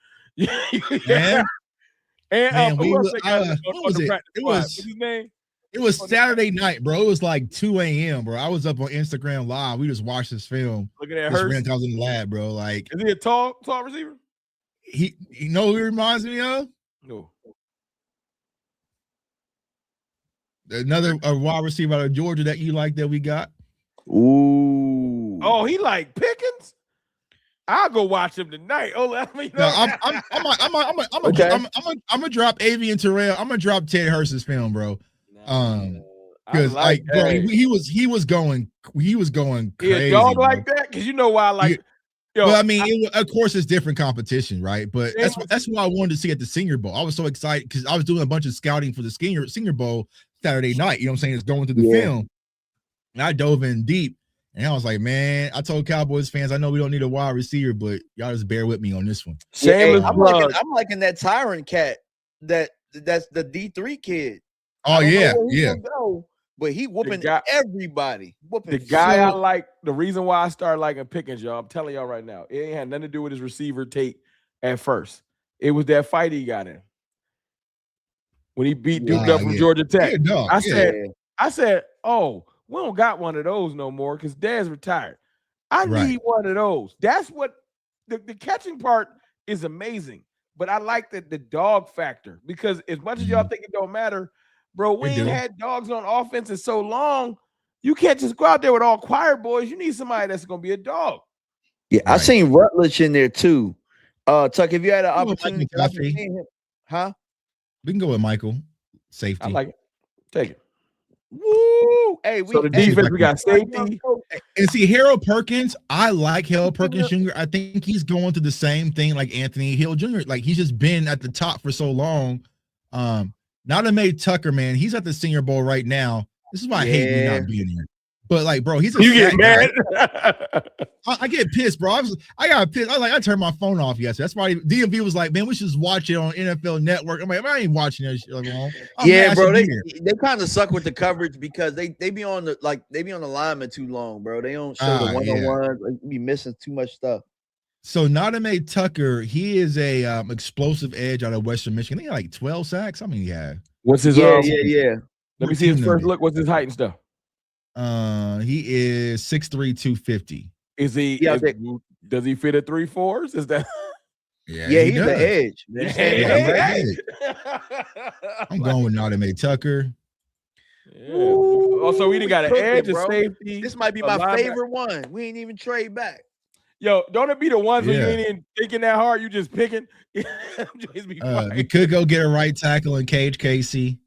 What's his name? It was Saturday night, bro. It was like 2 a.m., bro. I was up on Instagram Live. We just watched this film. Looking at her. I was in the lab, bro. Like, is he a tall receiver? You know who he reminds me of? No. Another wide receiver out of Georgia that you like that we got. Ooh. Oh, he like Pickens? I'll go watch him tonight. Oh, let me know. I'm gonna drop Avian Terrell. I'm gonna drop Ted Hurst's film, bro. Because bro, he was going crazy. He a dog like that? Because you know why I like. Well, I mean, of course, it's different competition, right? But that's what I wanted to see at the Senior Bowl. I was so excited because I was doing a bunch of scouting for the Senior Bowl Saturday night. You know what I'm saying? It's going through the film, and I dove in deep. And I was like, man, I told Cowboys fans, I know we don't need a wide receiver, but y'all just bear with me on this one. I'm liking that Tyrant cat. That's the D3 kid. Oh yeah. but he whooping everybody. The guy I like, the reason why I started liking Pickens, y'all, I'm telling y'all right now, it ain't had nothing to do with his receiver tape at first. It was that fight he got in when he beat Duke up from Georgia Tech. I said, oh, we don't got one of those no more because Dad's retired. I need one of those. That's what the catching part is amazing. But I like the dog factor because as much as y'all think it don't matter, bro, we ain't had dogs on offense in so long. You can't just go out there with all choir boys. You need somebody that's going to be a dog. Yeah, I seen Rutledge in there too. Tuck, if you had an opportunity, huh? We can go with Michael. Safety. I like it. Take it. Woo! Hey, so the defense, we got safety. And see, Harold Perkins, I like Harold Perkins Jr. I think he's going through the same thing like Anthony Hill Jr. Like he's just been at the top for so long. Nadame Tucker, man, he's at the Senior Bowl right now. This is why I hate me not being here. But like, bro, he's a you get mad. I get pissed, bro. I got pissed. I turned my phone off yesterday. That's why DMV was like, man, we should just watch it on NFL Network. I'm like, I ain't watching that shit alone. Bro, they kind of suck with the coverage because they be on the lineman too long, bro. They don't show the one-on-one. Like, be missing too much stuff. So Nadame Tucker, he is a explosive edge out of Western Michigan. He had like 12 sacks. How many he had? What's his yeah. Let me see his first look. What's his height and stuff? He is 6'3", 250. Is he? Does he fit at 3/4? Is that? Yeah, he's the edge. I'm going with Nadame Tucker. Yeah. Also, we done got an edge of safety. This might be my favorite one. We ain't even trade back. Yo, don't it be the ones when you ain't even thinking that hard? You just picking. We could go get a right tackle in Cage Casey.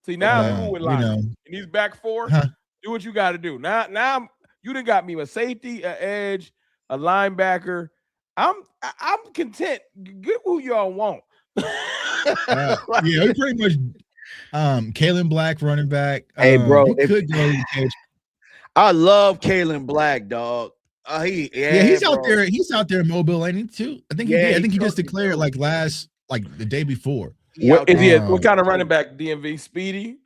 See, now I'm cool with line. And these back four, do what you got to do. Now you done got me a safety, an edge, a linebacker. I'm content. Get who y'all want. We pretty much. Kalen Black, running back. Hey, bro, could go. I love Kalen Black, dog. He's out there. He's out there in Mobile, ain't he too? I think he did. I think he just declared the day before. What kind of running back? DMV, speedy,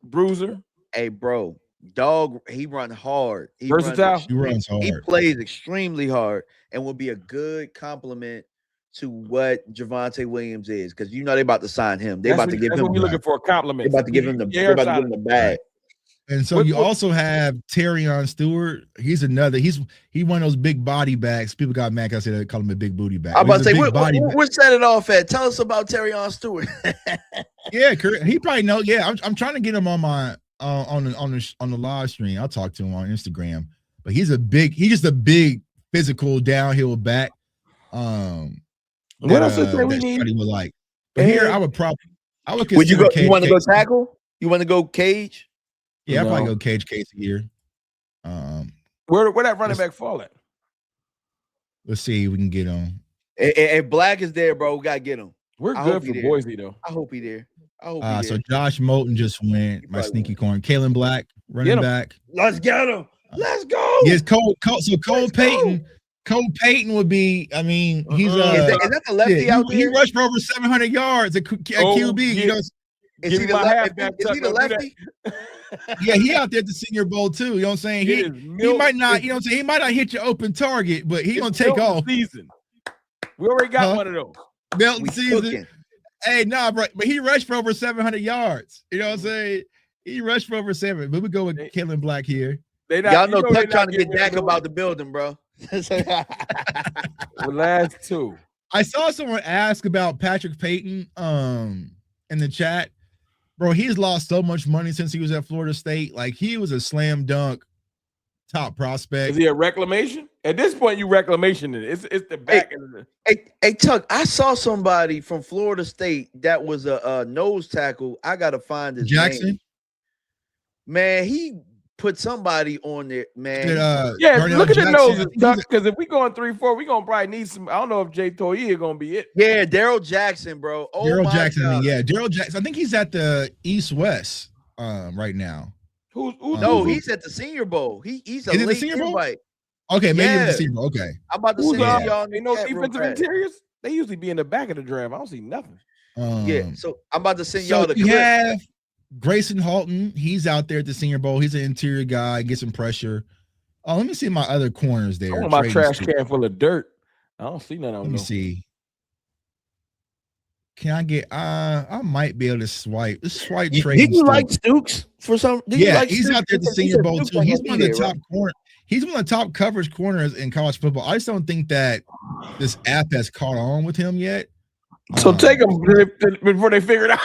bruiser. Hey, bro, dog. He run hard. Versatile. He runs hard. He plays extremely hard, and will be a good compliment to what Javonte Williams is, because you know they about to sign him. They about to give him. What we're looking for a compliment. They about to give him the bag. And so you also have Terrion Stewart. He's another. He one of those big body bags. People got mad because I said they call him a big booty bag. I'm about to say, we're set it off at. Tell us about Terrion Stewart. Yeah, he probably know. Yeah, I'm trying to get him on my on the live stream. I'll talk to him on Instagram. But he's just a big physical downhill back. What else is there we need? Would like. But here I would Would you go? You want to go tackle? You want to go Cage? Yeah, I'll probably go Cage Casey here. Where that running back fall at? Let's see if we can get him. If Black is there, bro, we gotta get him. We're good for Boise though. I hope he there. So Josh Moulton just went. My sneaky corn. Kalen Black, running back. Let's get him. Let's go. Yes, Cole Payton. Cole Payton would be. I mean, he's is that the lefty out there? He rushed for over 700 yards at QB. You know. Is he the lefty? Yeah, he out there at the Senior Bowl too. You know what I'm saying? He might not. You know what I'm saying? He might not hit your open target, but he gonna take off. Season. We already got one of those. Milton season. Hey, nah, bro, but he rushed for over 700 yards. You know what I'm saying? He rushed for over 7. But we go with Kalen Black here. Y'all know Tuck trying to get Dak about the building, bro. The last two. I saw someone ask about Patrick Payton in the chat. Bro, he's lost so much money since he was at Florida State. Like, he was a slam dunk top prospect. Is he a reclamation? At this point, you reclamation it. It's the back end of the. Hey, Tuck, I saw somebody from Florida State that was a nose tackle. I gotta find his name. Man, he put somebody on there, man. Look at the noses, Tuck, because if we going 3-4, we gonna probably need some. I don't know if Jay Toye gonna be it. Yeah, Daryl Jackson, bro. Daryl Jackson, Daryl Jackson. I think he's at the East-West right now. No, he's at the Senior Bowl. He's a late invite. Okay, maybe it's the Senior Bowl. Okay, I'm about to send y'all. They know defensive interiors. They usually be in the back of the draft. I don't see nothing. So I'm about to send y'all the clip. Grayson Halton, he's out there at the Senior Bowl. He's an interior guy, get some pressure. Oh, let me see my other corners there. I want my trash can full of dirt. I don't see none of them. Let me see. Can I get? I might be able to swipe. Swipe trade. Did you like Stooks for some? Yeah, he's out there at the Senior Bowl too. He's one of the top corner. He's one of the top coverage corners in college football. I just don't think that this app has caught on with him yet. So take him before they figure it out.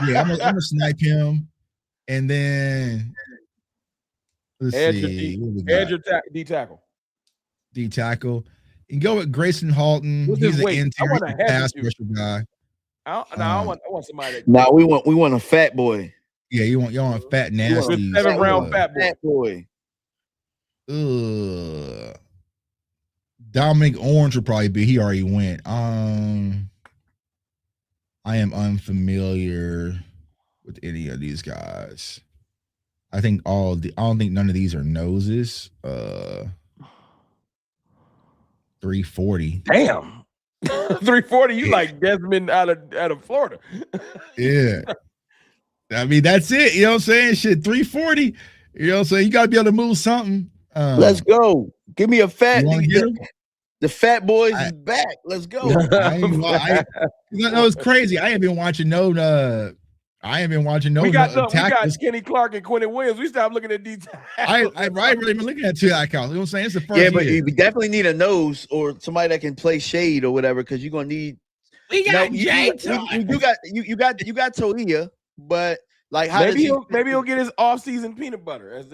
Yeah, I'm gonna snipe him, and then let's see. Edge or D tackle. D tackle. And go with Grayson Halton. He's an interior pass rusher guy. I want somebody. No, we want a fat boy. Yeah, you want a fat nasty 7th round fat boy. Dominic Orange will probably be. He already went. I am unfamiliar with any of these guys. I don't think none of these are noses. 340. Damn. 340. You like Desmond out of Florida. Yeah. I mean, that's it. You know what I'm saying? Shit, 340. You know what I'm saying? You gotta be able to move something. Let's go. Give me a fat. The fat boys is back. Let's go. It's crazy. I ain't been watching no. We got Kenny Clark and Quentin Williams. We stopped looking at details. I really been looking at two icons. You know what I'm saying? It's the first. Yeah, but you definitely need a nose or somebody that can play shade or whatever, because you're gonna need. We got you got Toia, but like how maybe he'll get his off-season peanut butter as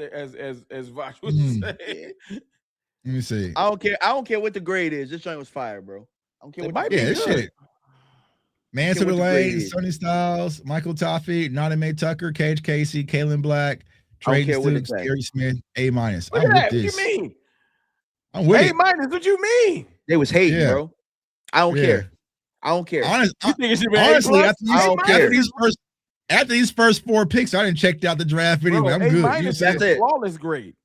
Vosh was saying. Let me see. I don't care what the grade is. This joint was fire, bro. I don't care what this shit. Manson Delay, Sonny Styles, Michael Toffee, Nodame Tucker, Cage Casey, Kalen Black, Trey Stooks, Gary Smith, A-. I'm with this. What you mean? I'm with A-. What you mean? They was hating, bro. I don't care. I don't care. Honestly, after these first 4 picks, I didn't check out the draft anyway. I'm good. That's a flawless grade.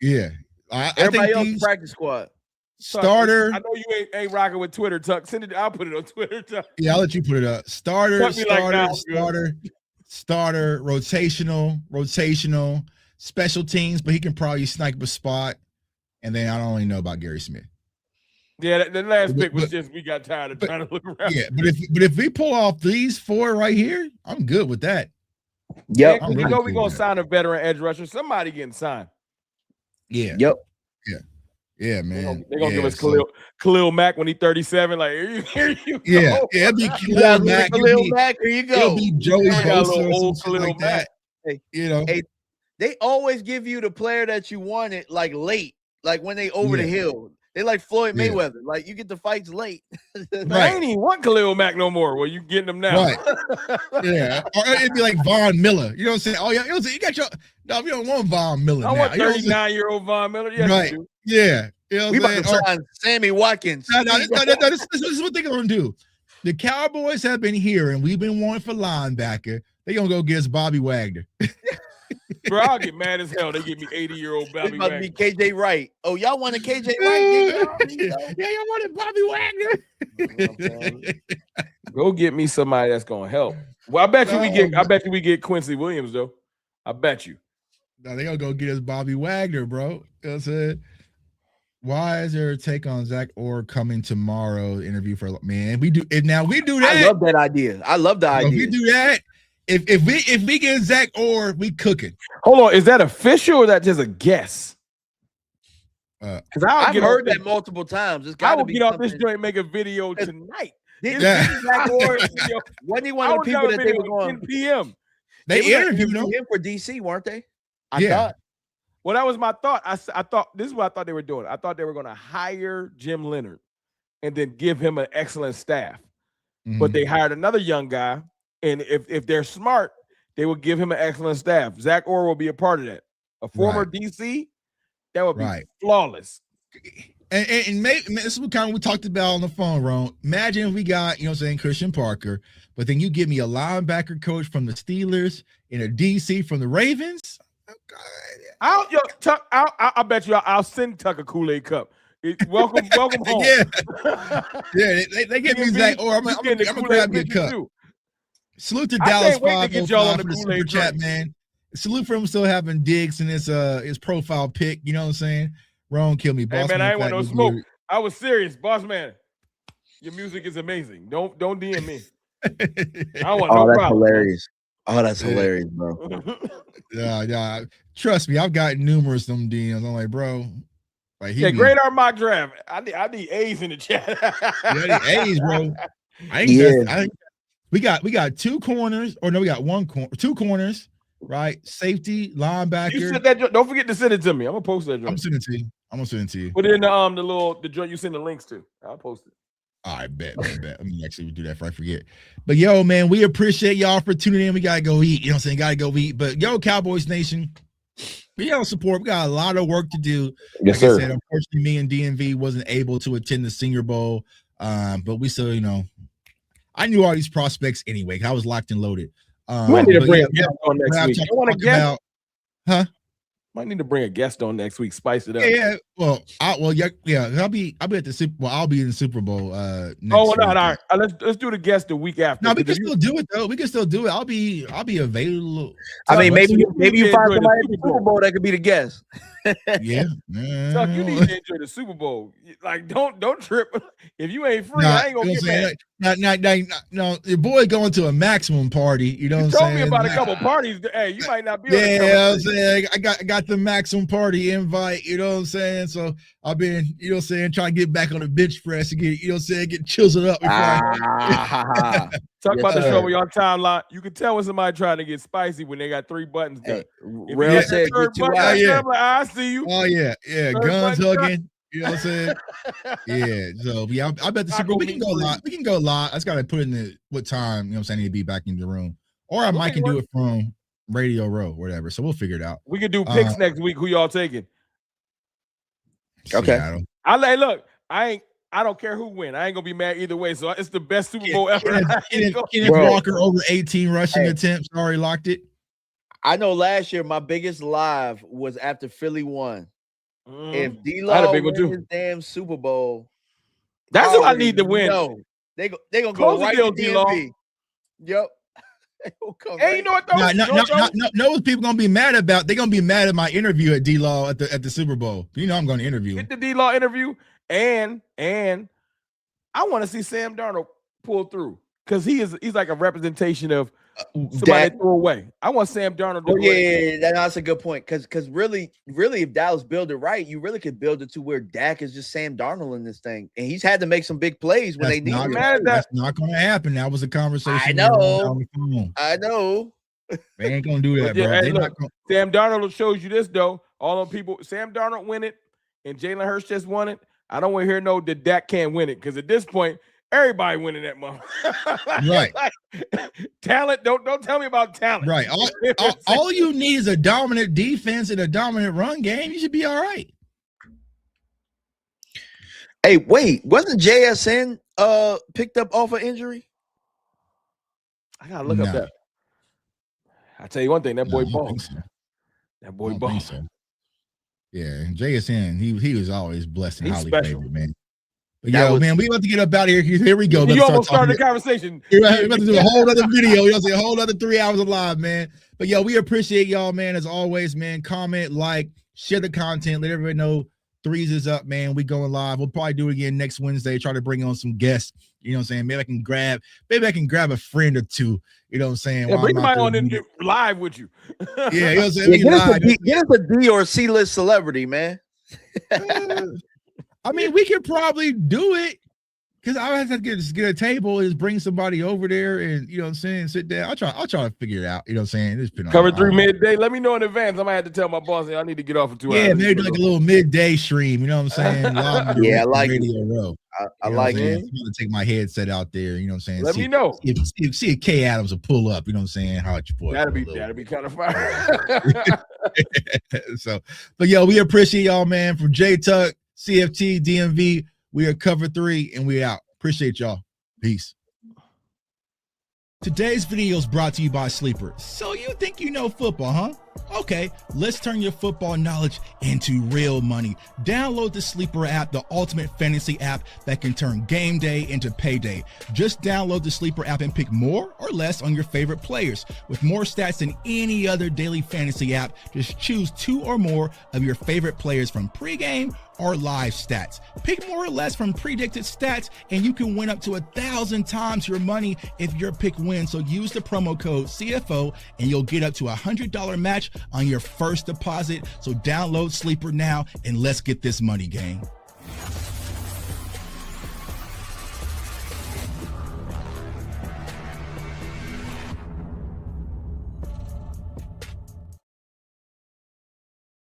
Yeah. Everybody else practice squad. Starter. I know you ain't rocking with Twitter, Tuck. Send it. I'll put it on Twitter, Tuck. Yeah, I'll let you put it up. Starter, rotational, special teams, but he can probably snipe a spot. And then I don't really know about Gary Smith. Yeah, the last pick was just we got tired of trying to look around. Yeah, but if we pull off these 4 right here, I'm good with that. Yep. You know we're gonna sign a veteran edge rusher. Somebody getting signed. Yeah. Yep. Yeah, man. They're gonna give us Khalil Mack when he's 37. Like, here you go. Yeah, it'll be Khalil Mack. Here you go. It'll be Joey Bosa or something like that. Hey, you know, they always give you the player that you wanted like late, like when they over the hill. They like Floyd Mayweather. Like you get the fights late. I ain't even want Khalil Mack no more. Well, you getting them now. Right. Yeah. Or it'd be like Von Miller. You know what I'm saying? Oh, yeah. You got your no, we don't want Von Miller. I want 39-year-old Von Miller. Yes, right. Yeah. You know what we about to sign Sammy Watkins. This is what they're gonna do. The Cowboys have been here and we've been wanting for linebacker. They're gonna go get us Bobby Wagner. Bro, I'll get mad as hell. They give me 80-year-old Bobby Wagner. About to be KJ Wright. Oh, y'all wanted KJ Wright? Yeah, y'all wanted Bobby Wagner. Go get me somebody that's gonna help. Well, I bet you we get Quincy Williams though. I bet you. No, they gonna go get us Bobby Wagner, bro. You know what I'm saying? Why is there a take on Zach Orr coming tomorrow? Interview for man. We do that. I love that idea. I love the idea. If we do that, if we get Zach Orr, we cooking. Hold on, is that official or that just a guess? Because I've heard that multiple times. I will get off this joint and make a video tonight. Zach Orr, wasn't he one of the people that they were going 10 p.m. They interviewed him for DC, weren't they? I thought. Well, that was my thought. I thought this is what I thought they were doing. I thought they were going to hire Jim Leonard and then give him an excellent staff. Mm-hmm. But they hired another young guy, and if they're smart, they will give him an excellent staff. Zach Orr will be a part of that. A former DC, that would be flawless. And maybe this is what kind of we talked about on the phone, Ron. Imagine if we got, Christian Parker, but then you give me a linebacker coach from the Steelers and a DC from the Ravens. I bet you I'll send Tuck a Kool-Aid cup. Welcome home. Yeah, they give me Zach Orr. I'm gonna grab me a cup. Salute to I Dallas can't wait to get y'all on 505 the for the Kool-Aid super chat, drink. man. Salute for him still having digs in his profile pic. You know what I'm saying? Wrong, kill me, boss. Hey man, I ain't want no smoke. Beard. I was serious, boss man. Your music is amazing. Don't DM me. I don't want Oh, no that's problem. hilarious. Oh, that's hilarious, bro. Yeah. Trust me, I've gotten numerous of them DMs. I'm like, bro, like Yeah, great art mock draft. I need A's in the chat. Yeah, A's, bro. I think we got 2 corners, or no, we got 2 corners, right? Safety, linebacker. You said that. Don't forget to send it to me. I'm gonna post that. I'm gonna send it to you. Put it in the joint you send the links to. I'll post it. All right, bet. Let me actually do that before I forget. But yo, man, we appreciate y'all for tuning in. We gotta go eat. You know what I'm saying? Gotta go eat. But yo, Cowboys Nation, we got support. We got a lot of work to do. Yes, like sir. I said, unfortunately, me and DMV wasn't able to attend the Senior Bowl. But we still, I knew all these prospects anyway. I was locked and loaded. Might need to bring a guest on next week. You want a guest? Huh? Might need to bring a guest on next week. Spice it up. Yeah. Well, I'll be at the Super. Well, I'll be in the Super Bowl. Next all week. right. Let's do the guest the week after. No, we can still do it though. We can still do it. I'll be available. I mean, maybe you find somebody at the Super Super Bowl that could be the guest. Yeah. Tuck, you need to enjoy the Super Bowl. Like, don't trip. If you ain't free, I ain't gonna get mad. No, your boy going to a maximum party. You know what I'm saying? Told me about a couple parties. Hey, you might not be. Yeah, I'm saying I got the maximum party invite. You know what I'm saying? So I've been, you know what I'm saying, trying to get back on the bench press and get, you know what I'm saying, get chiseled up. Talk about the show with y'all timeline. You can tell when somebody trying to get spicy when they got 3 buttons done. Real said, I see you. Oh yeah, guns hugging. You know what I'm saying? Yeah. So I bet the Super Bowl. We can go live. We can go live. I just gotta put in what time, you know what I'm saying, I need to be back in the room. Or I might can do it from Radio Row, whatever. So we'll figure it out. We could do picks next week. Who y'all taking? Okay. Look, I don't care who win. I ain't gonna be mad either way. So it's the best Super Bowl ever. Kenneth Walker over 18 rushing attempts. Already locked it. I know last year my biggest live was after Philly won. If D-Law wins his damn Super Bowl, that's who I need to win. They gonna go right to D-Law. Yep. Hey, you know what though? No, what people gonna be mad about? They're gonna be mad at my interview at D-Law at the Super Bowl. You know I'm gonna interview him. Get the D-Law interview, and I want to see Sam Darnold pull through because he's like a representation of somebody threw away. I want Sam Darnold to that's a good point. Because really, if Dallas build it right, you really could build it to where Dak is just Sam Darnold in this thing. And he's had to make some big plays when they need him. That's not gonna happen. That was a conversation. I know. They ain't gonna do that, bro. Hey, look, Sam Darnold shows you this though. All them people, Sam Darnold win it, and Jalen Hurts just won it. I don't want to hear that Dak can't win it because at this point, everybody winning that month. Right. Talent. Don't tell me about talent. Right. All you need is a dominant defense and a dominant run game. You should be all right. Hey, wait, wasn't JSN picked up off of injury? I gotta look up that. I tell you one thing, that boy ball. So. That boy ball. So. Yeah, and JSN, he was always blessed and highly favored, man. But man, we about to get up out of here. Here we go. You almost started the conversation. We're about to do a whole other video. You know, a whole other 3 hours of live, man. But we appreciate y'all, man. As always, man. Comment, like, share the content. Let everybody know Threes is up, man. We going live. We'll probably do it again next Wednesday. Try to bring on some guests. You know what I'm saying? Maybe I can grab a friend or two. You know what I'm saying? Yeah, bring somebody on and get live with you. Yeah, you know what I'm saying? Get us a D or C-list celebrity, man. I mean, we could probably do it because I have to get a table and just bring somebody over there and, you know what I'm saying, sit down. I'll try to figure it out. You know what I'm saying? Cover 3 midday. Let me know in advance. I might have to tell my boss I need to get off for 2 hours. Yeah, maybe like a little midday stream. You know what I'm saying? I like Radio Row. I like it. I'm gonna take my headset out there. You know what I'm saying? Let me know. See if K Adams will pull up. You know what I'm saying? How at your boy? That'd be kind of fire. So, but we appreciate y'all, man. From J Tuck, CFT, DMV, we are Cover 3, and we out. Appreciate y'all. Peace. Today's video is brought to you by Sleeper. So you think you know football, huh? Okay, let's turn your football knowledge into real money. Download the Sleeper app, the ultimate fantasy app that can turn game day into payday. Just download the Sleeper app and pick more or less on your favorite players. With more stats than any other daily fantasy app, just choose 2 or more of your favorite players from pregame or live stats. Pick more or less from predicted stats, and you can win up to 1,000 times your money if your pick wins. So use the promo code CFO and you'll get up to $100 match on your first deposit. So download Sleeper now and let's get this money, gang.